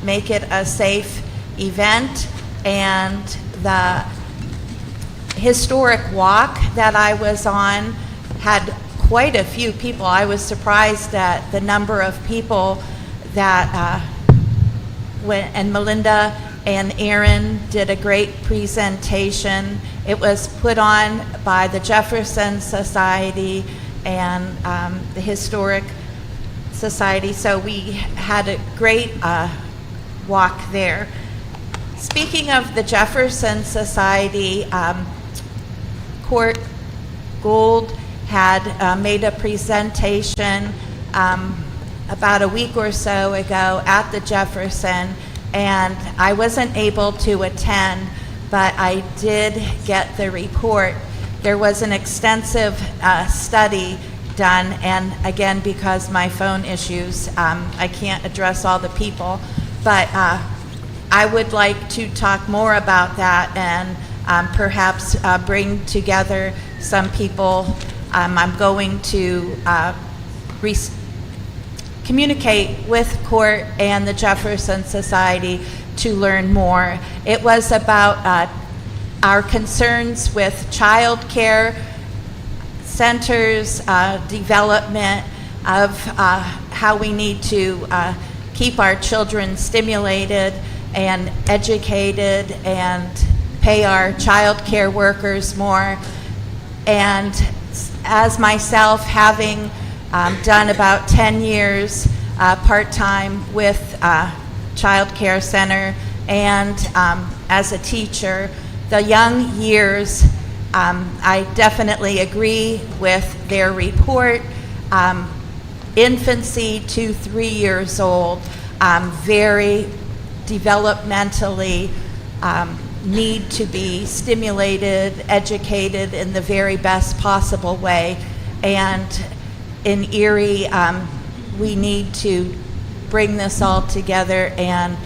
make it a safe event, and the historic walk that I was on had quite a few people. I was surprised at the number of people that and Melinda and Aaron did a great presentation. It was put on by the Jefferson Society and the Historic Society, so we had a great walk there. Speaking of the Jefferson Society, Court Gould had made a presentation about a week or so ago at the Jefferson, and I wasn't able to attend, but I did get the report. There was an extensive study done, and again, because my phone issues, I can't address all the people, but I would like to talk more about that and perhaps bring together some people. I'm going to communicate with Court and the Jefferson Society to learn more. It was about our concerns with child care centers, development of how we need to keep our children stimulated and educated and pay our child care workers more. And as myself, having done about 10 years part-time with Child Care Center and as a teacher, the young years, I definitely agree with their report. Infancy to 3 years old, very developmentally need to be stimulated, educated in the very best possible way. And in Erie, we need to bring this all together and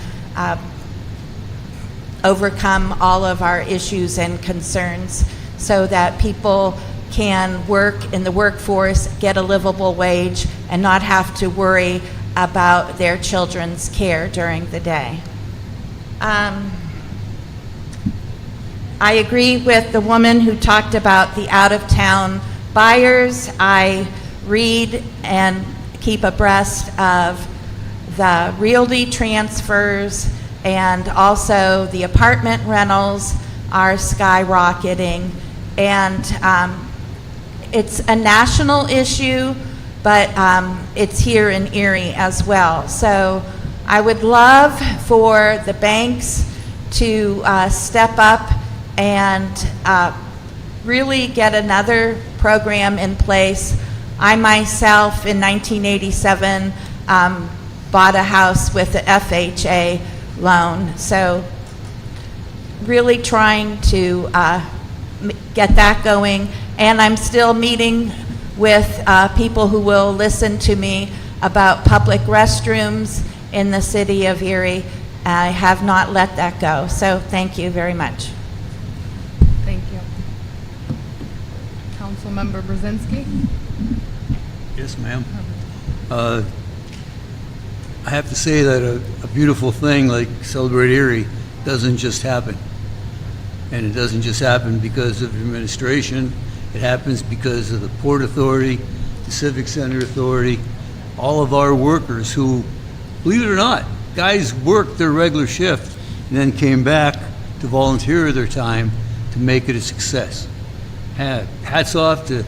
overcome all of our issues and concerns so that people can work in the workforce, get a livable wage, and not have to worry about their children's care during the day. I agree with the woman who talked about the out-of-town buyers. I read and keep abreast of the realty transfers, and also the apartment rentals are skyrocketing. And it's a national issue, but it's here in Erie as well. So I would love for the banks to step up and really get another program in place. I myself, in 1987, bought a house with the FHA loan. So really trying to get that going. And I'm still meeting with people who will listen to me about public restrooms in the city of Erie. I have not let that go. So thank you very much. Thank you. Councilmember Brzezinski? Yes, ma'am. I have to say that a beautiful thing like Celebrate Erie doesn't just happen. And it doesn't just happen because of administration. It happens because of the Port Authority, the Civic Center Authority, all of our workers who, believe it or not, guys worked their regular shift and then came back to volunteer their time to make it a success. Hats off to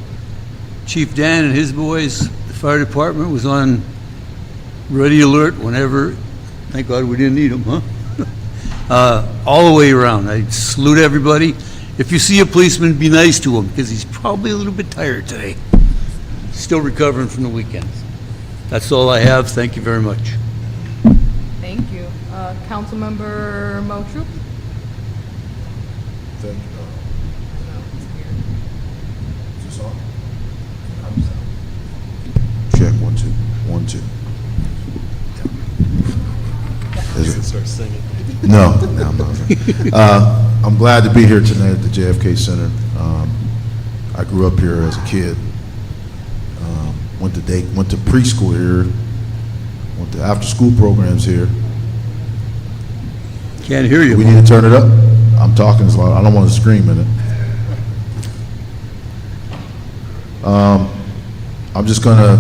Chief Dan and his boys. The fire department was on ready alert whenever, thank God we didn't need them, huh? All the way around. I salute everybody. If you see a policeman, be nice to him because he's probably a little bit tired today. Still recovering from the weekend. That's all I have. Thank you very much. Thank you. Councilmember Moshru? Thank you. Is this on? Check, 1, 2, 1, 2. Is it? Start singing. No, I'm not. I'm glad to be here tonight at the JFK Center. I grew up here as a kid. Went to preschool here. Went to after-school programs here. Can't hear you. We need to turn it up. I'm talking as loud. I don't want to scream in it. I'm just gonna.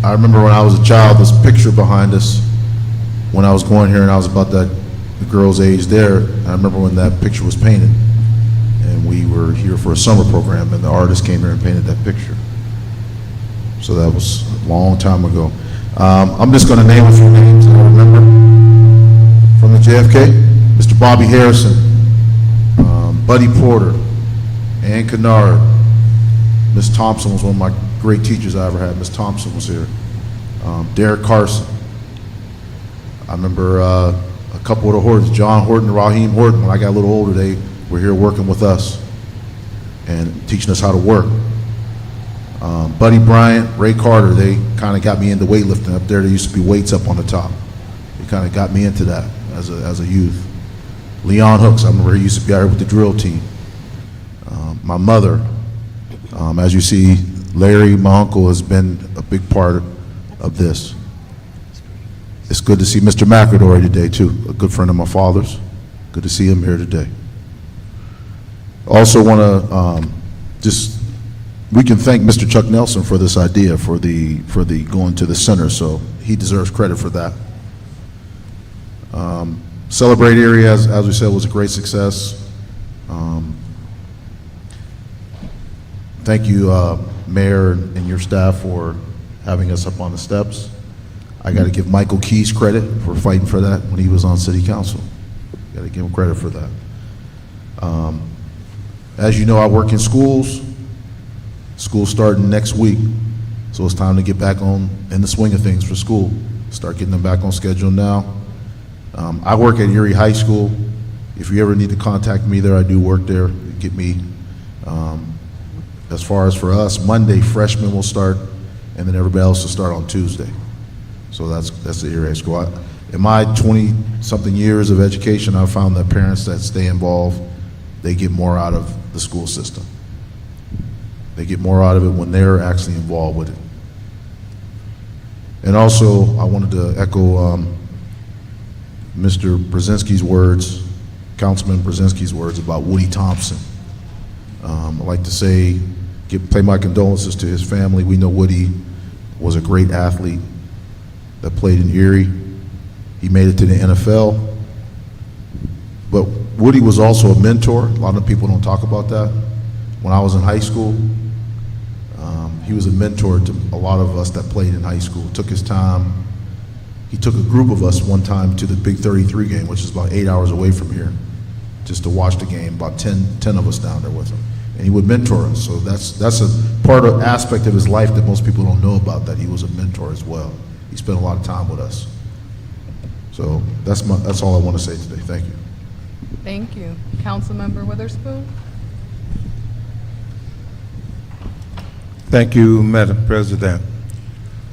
I remember when I was a child, this picture behind us when I was going here, and I was about the girl's age there. I remember when that picture was painted, and we were here for a summer program, and the artist came here and painted that picture. So that was a long time ago. I'm just going to name a few names that I remember from the JFK. Mr. Bobby Harrison, Buddy Porter, Ann Kennard, Miss Thompson was one of my great teachers I ever had. Miss Thompson was here. Derek Carson. I remember a couple of the Hortons, John Horton and Raheem Horton. When I got a little older, they were here working with us and teaching us how to work. Buddy Bryant, Ray Carter, they kind of got me into weightlifting. Up there, there used to be weights up on the top. They kind of got me into that as a youth. Leon Hooks, I remember he used to be out here with the drill team. My mother, as you see, Larry, my uncle, has been a big part of this. It's good to see Mr. McAdory today, too, a good friend of my father's. Good to see him here today. Also want to we can thank Mr. Chuck Nelson for this idea, for the going to the center, so he deserves credit for that. Celebrate Erie, as we said, was a great success. Thank you, Mayor and your staff, for having us up on the steps. I got to give Michael Keys credit for fighting for that when he was on City Council. Got to give him credit for that. As you know, I work in schools. School's starting next week, so it's time to get back in the swing of things for school. Start getting them back on schedule now. I work at Erie High School. If you ever need to contact me there, I do work there. Get me. As far as for us, Monday, freshmen will start, and then everybody else will start on Tuesday. So that's the Erie High School. In my 20-something years of education, I've found that parents that stay involved, they get more out of the school system. They get more out of it when they're actually involved with it. And also, I wanted to echo Mr. Brzezinski's words, Councilman Brzezinski's words about Woody Thompson. I'd like to say, pay my condolences to his family. We know Woody was a great athlete that played in Erie. He made it to the NFL. But Woody was also a mentor. A lot of people don't talk about that. When I was in high school, he was a mentor to a lot of us that played in high school. Took his time. He took a group of us one time to the Big 33 game, which is about 8 hours away from here, just to watch the game, about 10 of us down there with him. and he would mentor us. So that's a part of aspect of his life that most people don't know about, that he was a mentor as well. He spent a lot of time with us. So that's all I want to say today. Thank you. Thank you. Councilmember Witherspoon? Thank you, Madam President.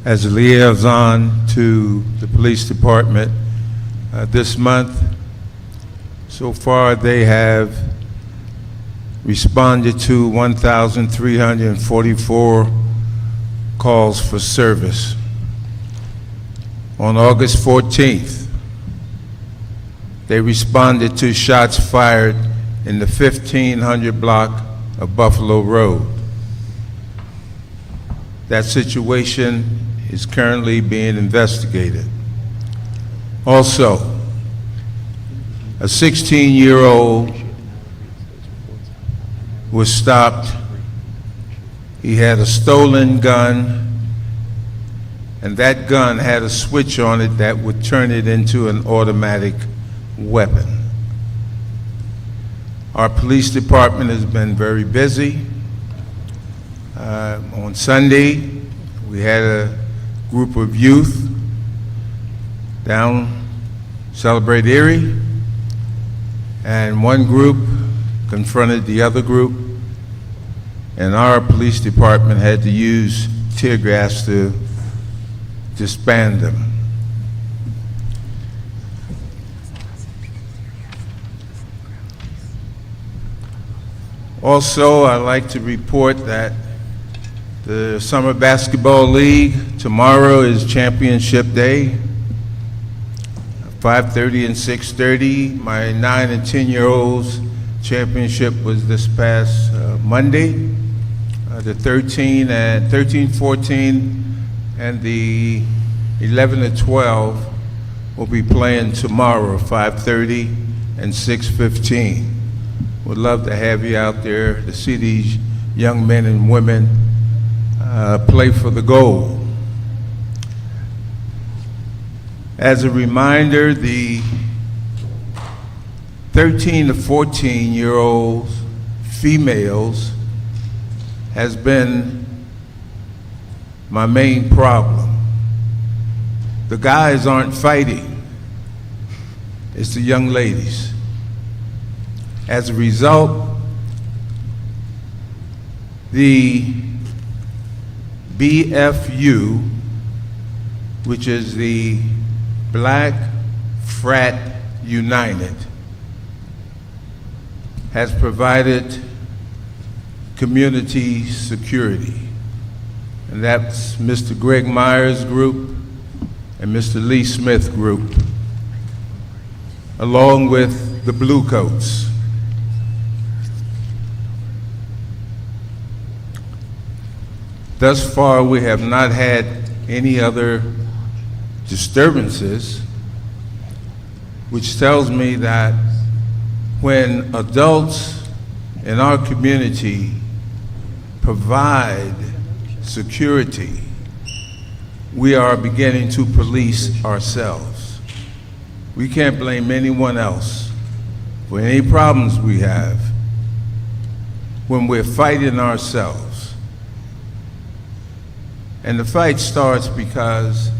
As a liaison to the police department, this month, so far they have responded to 1,344 calls for service. On August 14th, they responded to shots fired in the 1500 block of Buffalo Road. That situation is currently being investigated. Also, a 16-year-old was stopped. He had a stolen gun, and that gun had a switch on it that would turn it into an automatic weapon. Our police department has been very busy. On Sunday, we had a group of youth down Celebrate Erie, and one group confronted the other group, and our police department had to use tear gas to disband them. Also, I'd like to report that the Summer Basketball League, tomorrow is championship day, 5:30 and 6:30. My 9 and 10-year-olds championship was this past Monday. The 13, 14, and the 11 and 12 will be playing tomorrow, 5:30 and 6:15. Would love to have you out there to see these young men and women play for the gold. As a reminder, the 13 to 14-year-olds, females, has been my main problem. The guys aren't fighting, it's the young ladies. As a result, the BFU, which is the Black Frat United, has provided community security. And that's Mr. Greg Myers' group and Mr. Lee Smith group, along with the Bluecoats. Thus far, we have not had any other disturbances, which tells me that when adults in our community provide security, we are beginning to police ourselves. We can't blame anyone else for any problems we have when we're fighting ourselves. And the fight starts because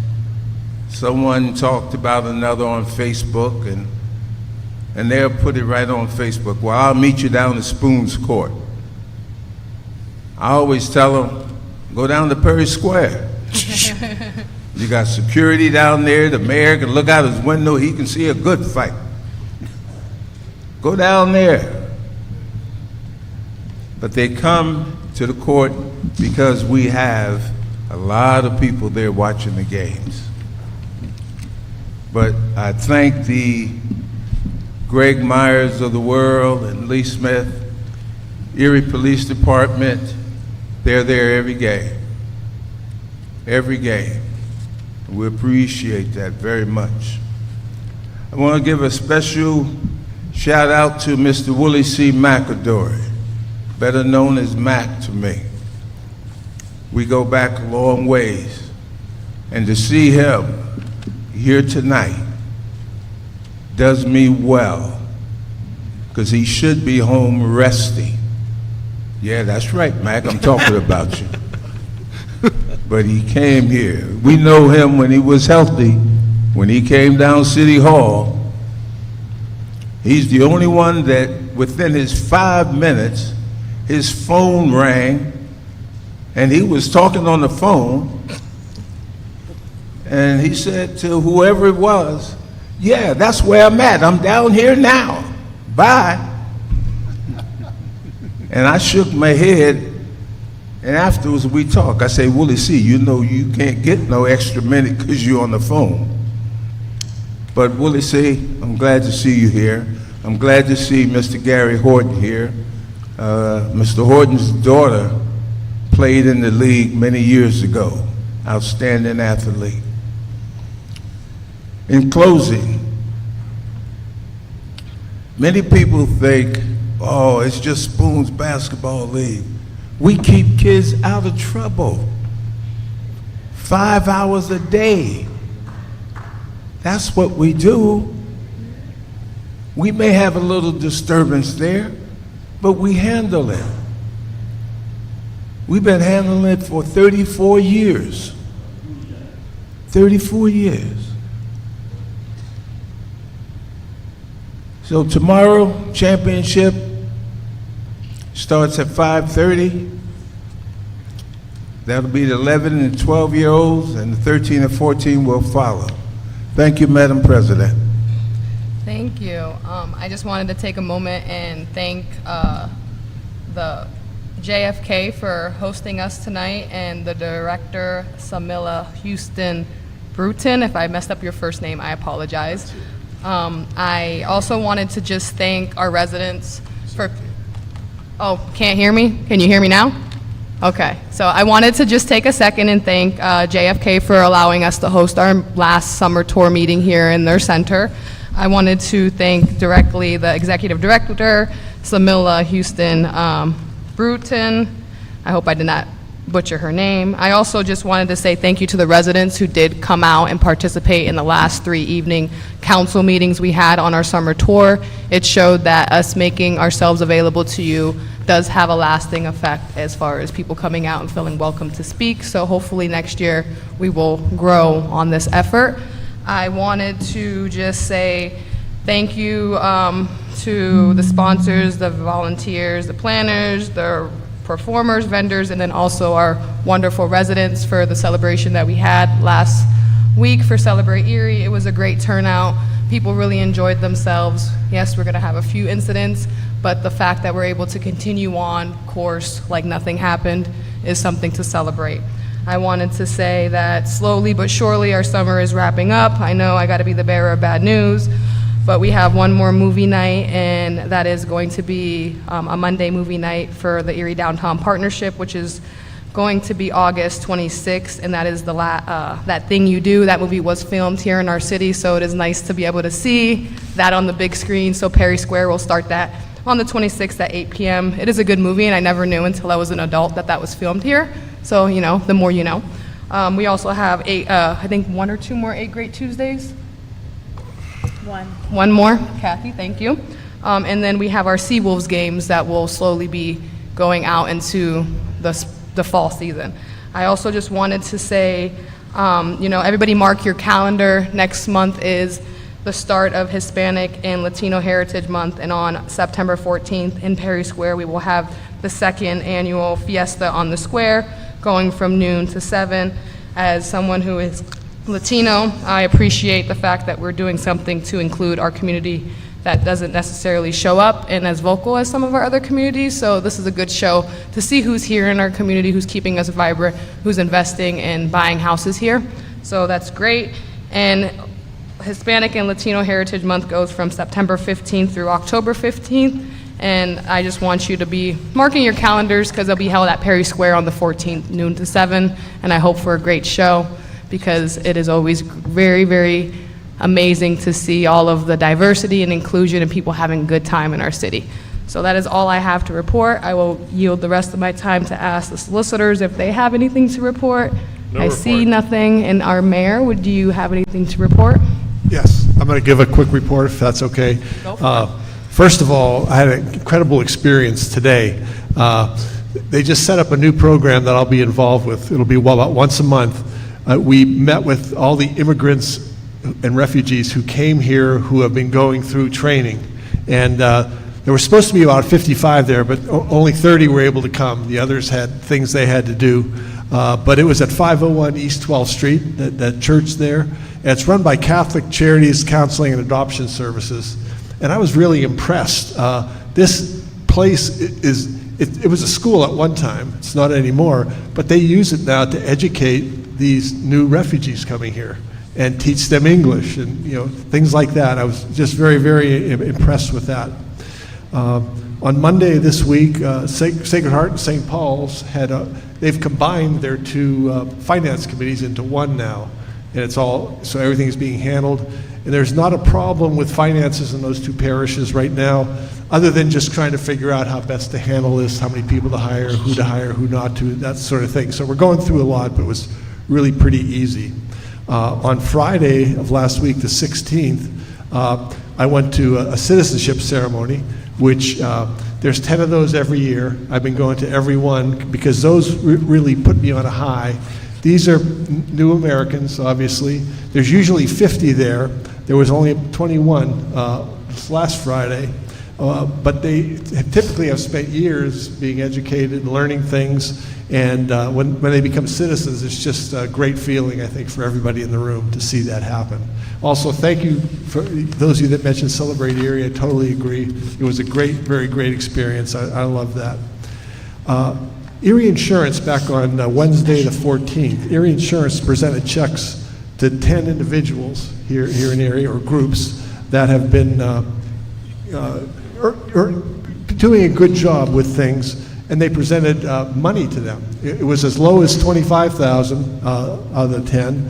someone talked about another on Facebook, and they'll put it right on Facebook. Well, I'll meet you down at Spoon's Court. I always tell them, go down to Perry Square. You got security down there. The mayor can look out his window. He can see a good fight. Go down there. But they come to the court because we have a lot of people there watching the games. But I thank the Greg Myers of the world and Lee Smith, Erie Police Department. They're there every game. Every game. We appreciate that very much. I want to give a special shout out to Mr. Willie C. McAdory, better known as Mac to me. We go back a long ways, and to see him here tonight does me well, because he should be home resting. Yeah, that's right, Mac, I'm talking about you. But he came here. We know him when he was healthy, when he came down City Hall. He's the only one that within his 5 minutes, his phone rang, and he was talking on the phone, and he said to whoever it was, yeah, that's where I'm at. I'm down here now. Bye. And I shook my head, and afterwards we talked. I say, Willie C., you know you can't get no extra minute because you're on the phone. But Willie C., I'm glad to see you here. I'm glad to see Mr. Gary Horton here. Mr. Horton's daughter played in the league many years ago. Outstanding athlete. In closing, many people think, oh, it's just Spoon's Basketball League. We keep kids out of trouble. 5 hours a day. That's what we do. We may have a little disturbance there, but we handle it. We've been handling it for 34 years. 34 years. So tomorrow, championship starts at 5:30. That'll be the 11 and 12-year-olds, and the 13 and 14 will follow. Thank you, Madam President. Thank you. I just wanted to take a moment and thank the JFK for hosting us tonight, and the director, Samila Houston Bruton. If I messed up your first name, I apologize. I also wanted to just thank our residents for, oh, can't hear me? Can you hear me now? Okay, so I wanted to just take a second and thank JFK for allowing us to host our last summer tour meeting here in their center. I wanted to thank directly the executive director, Samila Houston Bruton. I hope I did not butcher her name. I also just wanted to say thank you to the residents who did come out and participate in the last 3 evening council meetings we had on our summer tour. It showed that us making ourselves available to you does have a lasting effect as far as people coming out and feeling welcome to speak. So hopefully next year we will grow on this effort. I wanted to just say thank you to the sponsors, the volunteers, the planners, the performers, vendors, and then also our wonderful residents for the celebration that we had last week for Celebrate Erie. It was a great turnout. People really enjoyed themselves. Yes, we're gonna have a few incidents, but the fact that we're able to continue on course like nothing happened is something to celebrate. I wanted to say that slowly but surely our summer is wrapping up. I know I gotta be the bearer of bad news, but we have one more movie night, and that is going to be a Monday movie night for the Erie Downtown Partnership, which is going to be August 26th, and that is the That Thing You Do. That movie was filmed here in our city, so it is nice to be able to see that on the big screen. So Perry Square will start that on the 26th at 8 p.m. It is a good movie, and I never knew until I was an adult that that was filmed here. So, you know, the more you know. We also have I think 1 or 2 more 8 Great Tuesdays. One more, Kathy, thank you. And then we have our Seawolves games that will slowly be going out into the fall season. I also just wanted to say, you know, everybody mark your calendar. Next month is the start of Hispanic and Latino Heritage Month, and on September 14th in Perry Square, we will have the 2nd annual Fiesta on the Square, going from noon to 7. As someone who is Latino, I appreciate the fact that we're doing something to include our community that doesn't necessarily show up and as vocal as some of our other communities. So this is a good show to see who's here in our community, who's keeping us vibrant, who's investing and buying houses here. So that's great. And Hispanic and Latino Heritage Month goes from September 15th through October 15th. And I just want you to be marking your calendars because they'll be held at Perry Square on the 14th, noon to 7. And I hope for a great show, because it is always very, very amazing to see all of the diversity and inclusion and people having a good time in our city. So that is all I have to report. I will yield the rest of my time to ask the solicitors if they have anything to report. I see nothing. And our mayor, would you have anything to report? Yes, I'm going to give a quick report if that's okay. Go for it. First of all, I had an incredible experience today. They just set up a new program that I'll be involved with. It'll be about once a month. We met with all the immigrants and refugees who came here who have been going through training. And there were supposed to be about 55 there, but only 30 were able to come. The others had things they had to do. But it was at 501 East 12th Street, that church there. And it's run by Catholic Charities, Counseling, and Adoption Services. And I was really impressed. This place it was a school at one time. It's not anymore. But they use it now to educate these new refugees coming here and teach them English and things like that. I was just very, very impressed with that. On Monday this week, Sacred Heart and St. Paul's they've combined their two finance committees into one now, and so everything is being handled. And there's not a problem with finances in those two parishes right now, other than just trying to figure out how best to handle this, how many people to hire, who not to, that sort of thing. So we're going through a lot, but it was really pretty easy. On Friday of last week, the 16th, I went to a citizenship ceremony, which there's 10 of those every year. I've been going to every one because those really put me on a high. These are new Americans, obviously. There's usually 50 there. There was only 21 last Friday. But they typically have spent years being educated, learning things, and when they become citizens, it's just a great feeling, I think, for everybody in the room to see that happen. Also, thank you for those of you that mentioned Celebrate Erie. I totally agree. It was a great, very great experience. I love that. Erie Insurance, back on Wednesday the 14th, Erie Insurance presented checks to 10 individuals here in Erie, or groups, that have been doing a good job with things, and they presented money to them. It was as low as $25,000 out of the 10.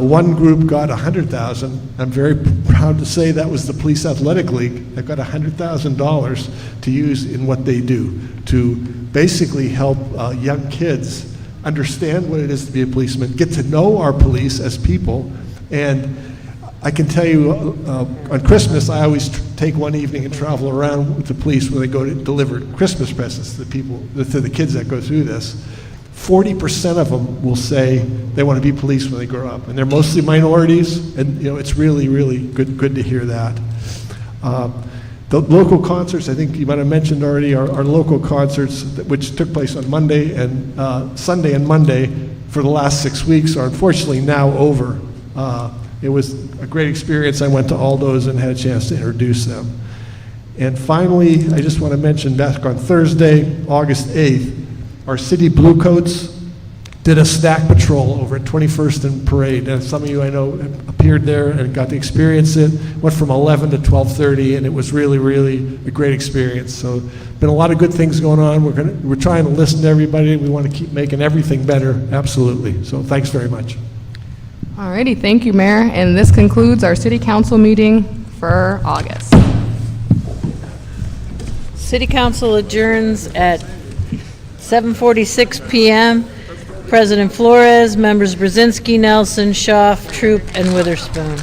One group got $100,000. I'm very proud to say that was the Police Athletic League that got $100,000 to use in what they do, to basically help young kids understand what it is to be a policeman, get to know our police as people. And I can tell you, on Christmas, I always take one evening and travel around with the police when they go to deliver Christmas presents to the kids that go through this. 40% of them will say they want to be police when they grow up, and they're mostly minorities, and it's really, really good to hear that. The local concerts, I think you might have mentioned already, our local concerts, which took place on Monday and Sunday and Monday for the last 6 weeks, are unfortunately now over. It was a great experience. I went to all those and had a chance to introduce them. And finally, I just want to mention back on Thursday, August 8th, our city Bluecoats did a snack patrol over at 21st and Parade. And some of you I know appeared there and got to experience it. Went from 11 to 12:30, and it was really, really a great experience. So been a lot of good things going on. We're trying to listen to everybody. We want to keep making everything better, absolutely. So thanks very much. Alrighty, thank you, Mayor. And this concludes our city council meeting for August. City council adjourns at 7:46 p.m. President Flores, members Brzezinski, Nelson, Schaaf, Troop, and Witherspoon.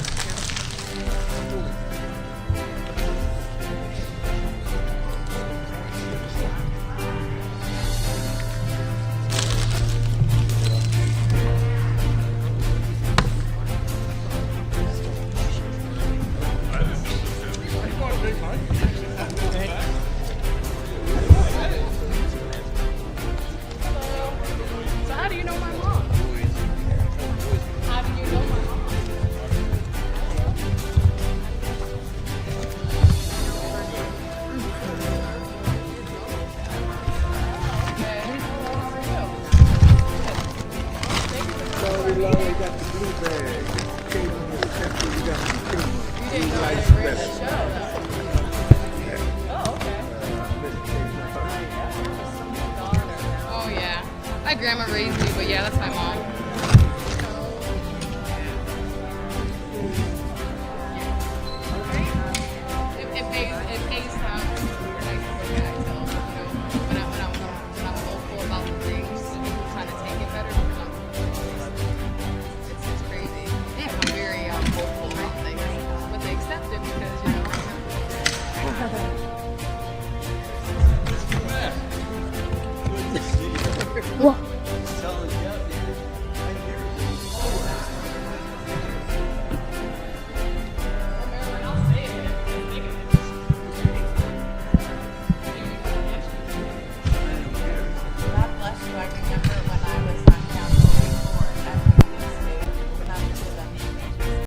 So how do you know my mom? How do you know my mom? Oh yeah. My grandma raised me, but yeah, that's my mom.